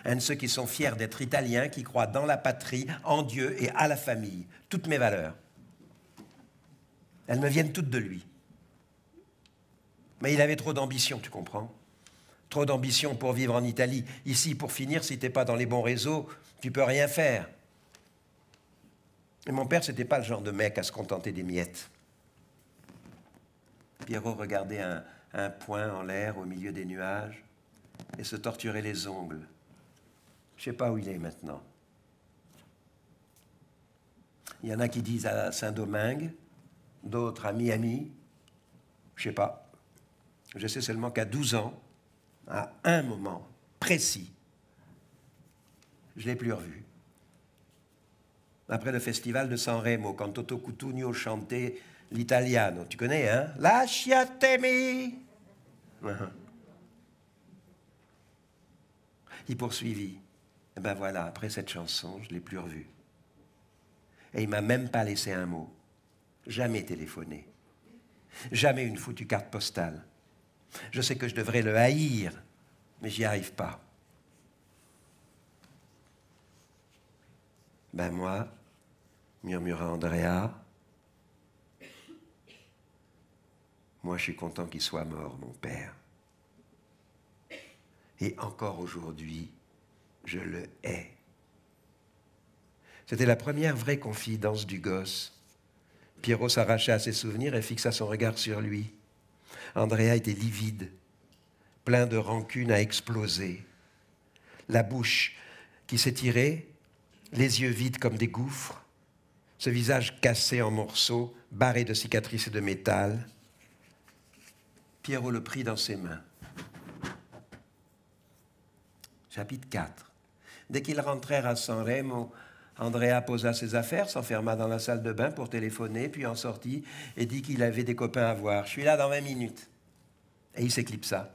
Un de ceux qui sont fiers d'être italiens, qui croient dans la patrie, en Dieu et à la famille. Toutes mes valeurs. Elles me viennent toutes de lui. Mais il avait trop d'ambition, tu comprends? Trop d'ambition pour vivre en Italie. Ici, pour finir, si t'es pas dans les bons réseaux, tu peux rien faire. Et mon père, c'était pas le genre de mec à se contenter des miettes. Pierrot regardait un point en l'air au milieu des nuages et se torturait les ongles. Je sais pas où il est maintenant. Il y en a qui disent à Saint-Domingue, d'autres à Miami. Je sais pas. Je sais seulement qu'à 12 ans, à un moment précis, je ne l'ai plus revu. Après le festival de San Remo, quand Toto Cutugno chantait l'italiano. Tu connais, hein? Lasciatemi. Il poursuivit. Et ben voilà, après cette chanson, je ne l'ai plus revu. Et il ne m'a même pas laissé un mot. Jamais téléphoné. Jamais une foutue carte postale. Je sais que je devrais le haïr, mais j'y arrive pas. Ben moi, murmura Andrea, moi je suis content qu'il soit mort, mon père. Et encore aujourd'hui, je le hais. C'était la première vraie confidence du gosse. Pierrot s'arracha à ses souvenirs et fixa son regard sur lui. Andrea était livide, plein de rancune à exploser. La bouche qui s'étirait, les yeux vides comme des gouffres, ce visage cassé en morceaux, barré de cicatrices et de métal. Pierrot le prit dans ses mains. Chapitre 4. Dès qu'ils rentrèrent à San Remo, Andrea posa ses affaires, s'enferma dans la salle de bain pour téléphoner, puis en sortit et dit qu'il avait des copains à voir. « Je suis là dans 20 minutes. » Et il s'éclipsa.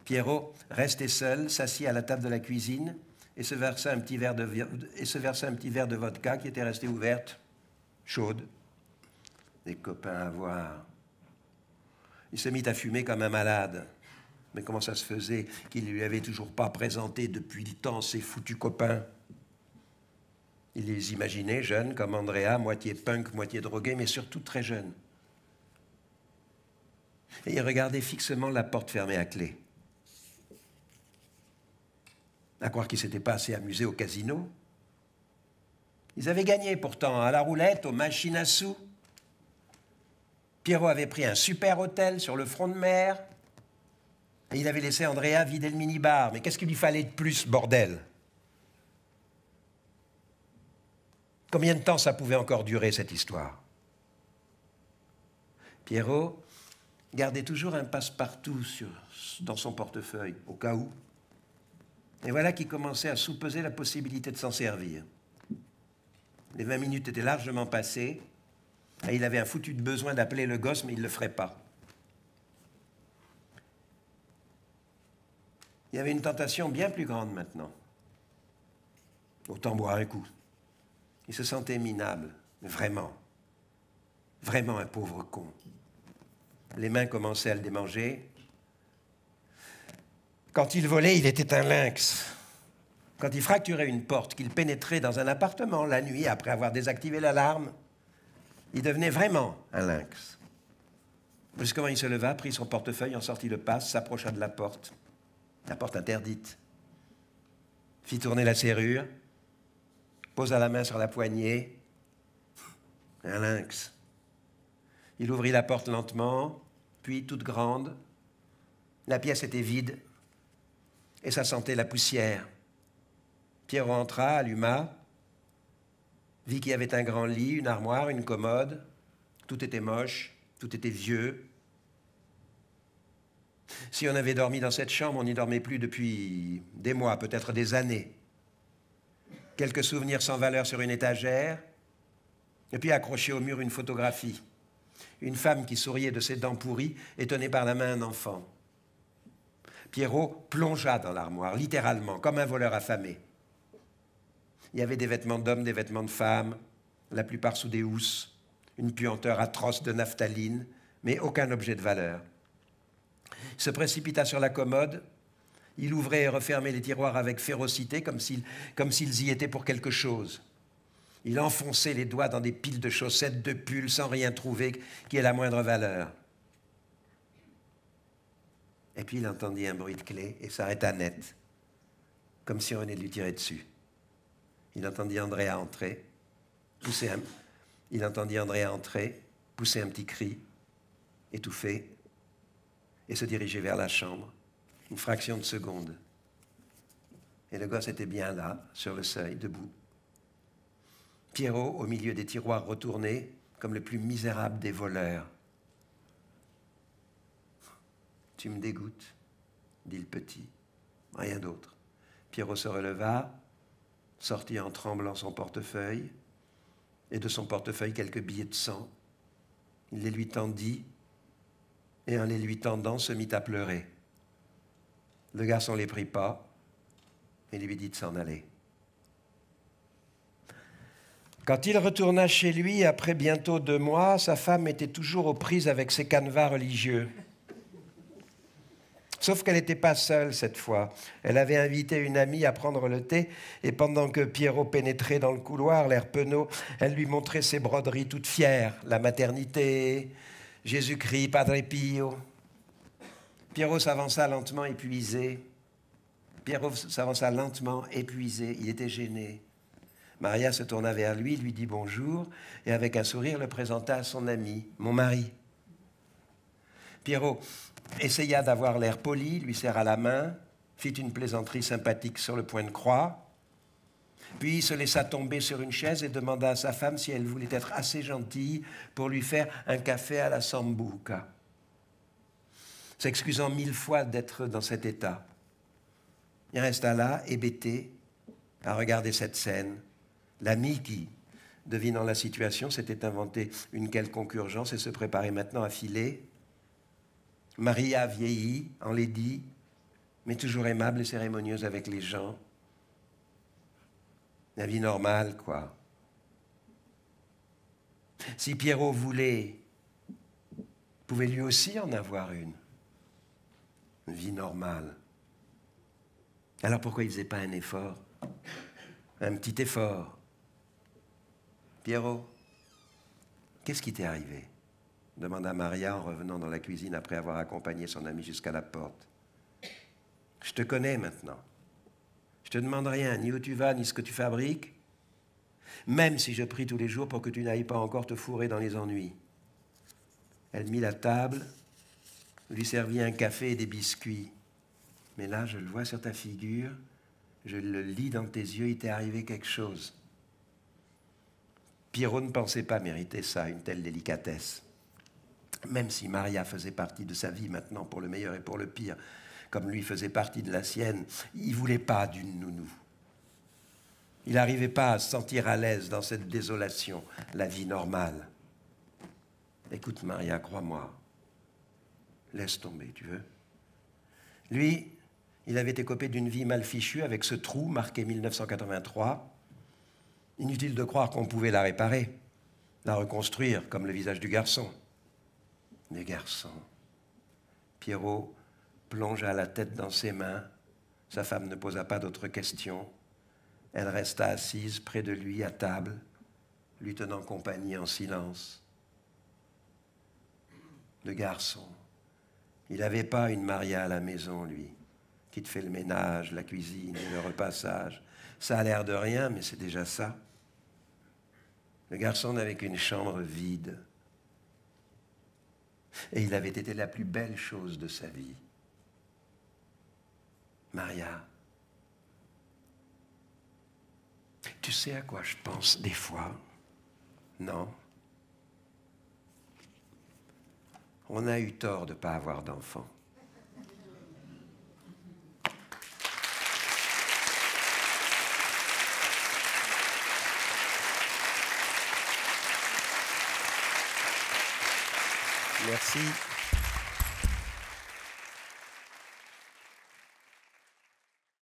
Pierrot, resté seul, s'assit à la table de la cuisine et se versa un petit verre de vodka qui était resté ouverte, chaude. Des copains à voir. Il se mit à fumer comme un malade. Mais comment ça se faisait qu'il ne lui avait toujours pas présenté depuis le temps ses foutus copains? Il les imaginait jeunes comme Andrea, moitié punk, moitié drogué, mais surtout très jeunes. Et il regardait fixement la porte fermée à clé. À croire qu'ils ne s'étaient pas assez amusés au casino. Ils avaient gagné pourtant à la roulette, aux machines à sous. Pierrot avait pris un super hôtel sur le front de mer. Et il avait laissé Andrea vider le minibar. Mais qu'est-ce qu'il lui fallait de plus, bordel? Combien de temps ça pouvait encore durer, cette histoire? Pierrot gardait toujours un passe-partout dans son portefeuille, au cas où. Et voilà qu'il commençait à soupeser la possibilité de s'en servir. Les 20 minutes étaient largement passées, et il avait un foutu de besoin d'appeler le gosse, mais il ne le ferait pas. Il y avait une tentation bien plus grande maintenant. Autant boire un coup. Il se sentait minable, mais vraiment un pauvre con. Les mains commençaient à le démanger. Quand il volait, il était un lynx. Quand il fracturait une porte, qu'il pénétrait dans un appartement la nuit après avoir désactivé l'alarme, il devenait vraiment un lynx. Brusquement, il se leva, prit son portefeuille, en sortit le passe, s'approcha de la porte interdite, fit tourner la serrure, posa la main sur la poignée. Un lynx. Il ouvrit la porte lentement, puis toute grande. La pièce était vide et ça sentait la poussière. Pierrot entra, alluma, vit qu'il y avait un grand lit, une armoire, une commode. Tout était moche, tout était vieux. Si on avait dormi dans cette chambre, on n'y dormait plus depuis des mois, peut-être des années. Quelques souvenirs sans valeur sur une étagère, et puis accroché au mur une photographie. Une femme qui souriait de ses dents pourries et tenait par la main un enfant. Pierrot plongea dans l'armoire, littéralement, comme un voleur affamé. Il y avait des vêtements d'hommes, des vêtements de femmes, la plupart sous des housses, une puanteur atroce de naphtaline, mais aucun objet de valeur. Il se précipita sur la commode. Il ouvrait et refermait les tiroirs avec férocité, comme s'ils y étaient pour quelque chose. Il enfonçait les doigts dans des piles de chaussettes, de pulls, sans rien trouver qui ait la moindre valeur. Et puis il entendit un bruit de clé et s'arrêta net, comme si on venait de lui tirer dessus. Il entendit Andrea entrer, pousser un petit cri, étouffé, et se diriger vers la chambre, une fraction de seconde. Et le gosse était bien là, sur le seuil, debout. Pierrot, au milieu des tiroirs retournés, comme le plus misérable des voleurs. « Tu me dégoûtes, dit le petit. Rien d'autre. » Pierrot se releva, sortit en tremblant son portefeuille, et de son portefeuille quelques billets de 100. Il les lui tendit, et en les lui tendant, se mit à pleurer. Le garçon les prit pas, et lui dit de s'en aller. Quand il retourna chez lui, après bientôt 2 mois, sa femme était toujours aux prises avec ses canevas religieux. Sauf qu'elle n'était pas seule cette fois. Elle avait invité une amie à prendre le thé, et pendant que Pierrot pénétrait dans le couloir, l'air penaud, elle lui montrait ses broderies toutes fières. La maternité, Jésus-Christ, Padre Pio. Pierrot s'avança lentement, épuisé. Il était gêné. Maria se tourna vers lui, lui dit bonjour, et avec un sourire le présenta à son ami, mon mari. Pierrot essaya d'avoir l'air poli, lui serra la main, fit une plaisanterie sympathique sur le point de croix, puis se laissa tomber sur une chaise et demanda à sa femme si elle voulait être assez gentille pour lui faire un café à la sambuca, s'excusant 1000 fois d'être dans cet état. Il resta là, hébété, à regarder cette scène. L'ami qui, devinant la situation, s'était inventé une quelconque urgence et se préparait maintenant à filer. Maria vieillit, enlaidie, mais toujours aimable et cérémonieuse avec les gens. La vie normale, quoi. Si Pierrot voulait, pouvait lui aussi en avoir une vie normale. Alors pourquoi il ne faisait pas un effort? Un petit effort. Pierrot, qu'est-ce qui t'est arrivé? Demanda Maria en revenant dans la cuisine après avoir accompagné son ami jusqu'à la porte. Je te connais maintenant. Je te demande rien, ni où tu vas, ni ce que tu fabriques, même si je prie tous les jours pour que tu n'ailles pas encore te fourrer dans les ennuis. Elle mit la table, lui servit un café et des biscuits. Mais là, je le vois sur ta figure, je le lis dans tes yeux, il t'est arrivé quelque chose. Pierrot ne pensait pas mériter ça, une telle délicatesse. Même si Maria faisait partie de sa vie maintenant, pour le meilleur et pour le pire, comme lui faisait partie de la sienne, il ne voulait pas d'une nounou. Il n'arrivait pas à se sentir à l'aise dans cette désolation, la vie normale. Écoute Maria, crois-moi, laisse tomber, tu veux. Lui, il avait écopé d'une vie mal fichue avec ce trou marqué 1983. Inutile de croire qu'on pouvait la réparer, la reconstruire comme le visage du garçon. Mais garçon, Pierrot plongea la tête dans ses mains. Sa femme ne posa pas d'autres questions. Elle resta assise près de lui à table, lui tenant compagnie en silence. Le garçon, il n'avait pas une Maria à la maison, lui, qui te fait le ménage, la cuisine et le repassage. Ça a l'air de rien, mais c'est déjà ça. Le garçon n'avait qu'une chambre vide. Et il avait été la plus belle chose de sa vie. Maria, tu sais à quoi je pense des fois? Non? On a eu tort de ne pas avoir d'enfants. Merci.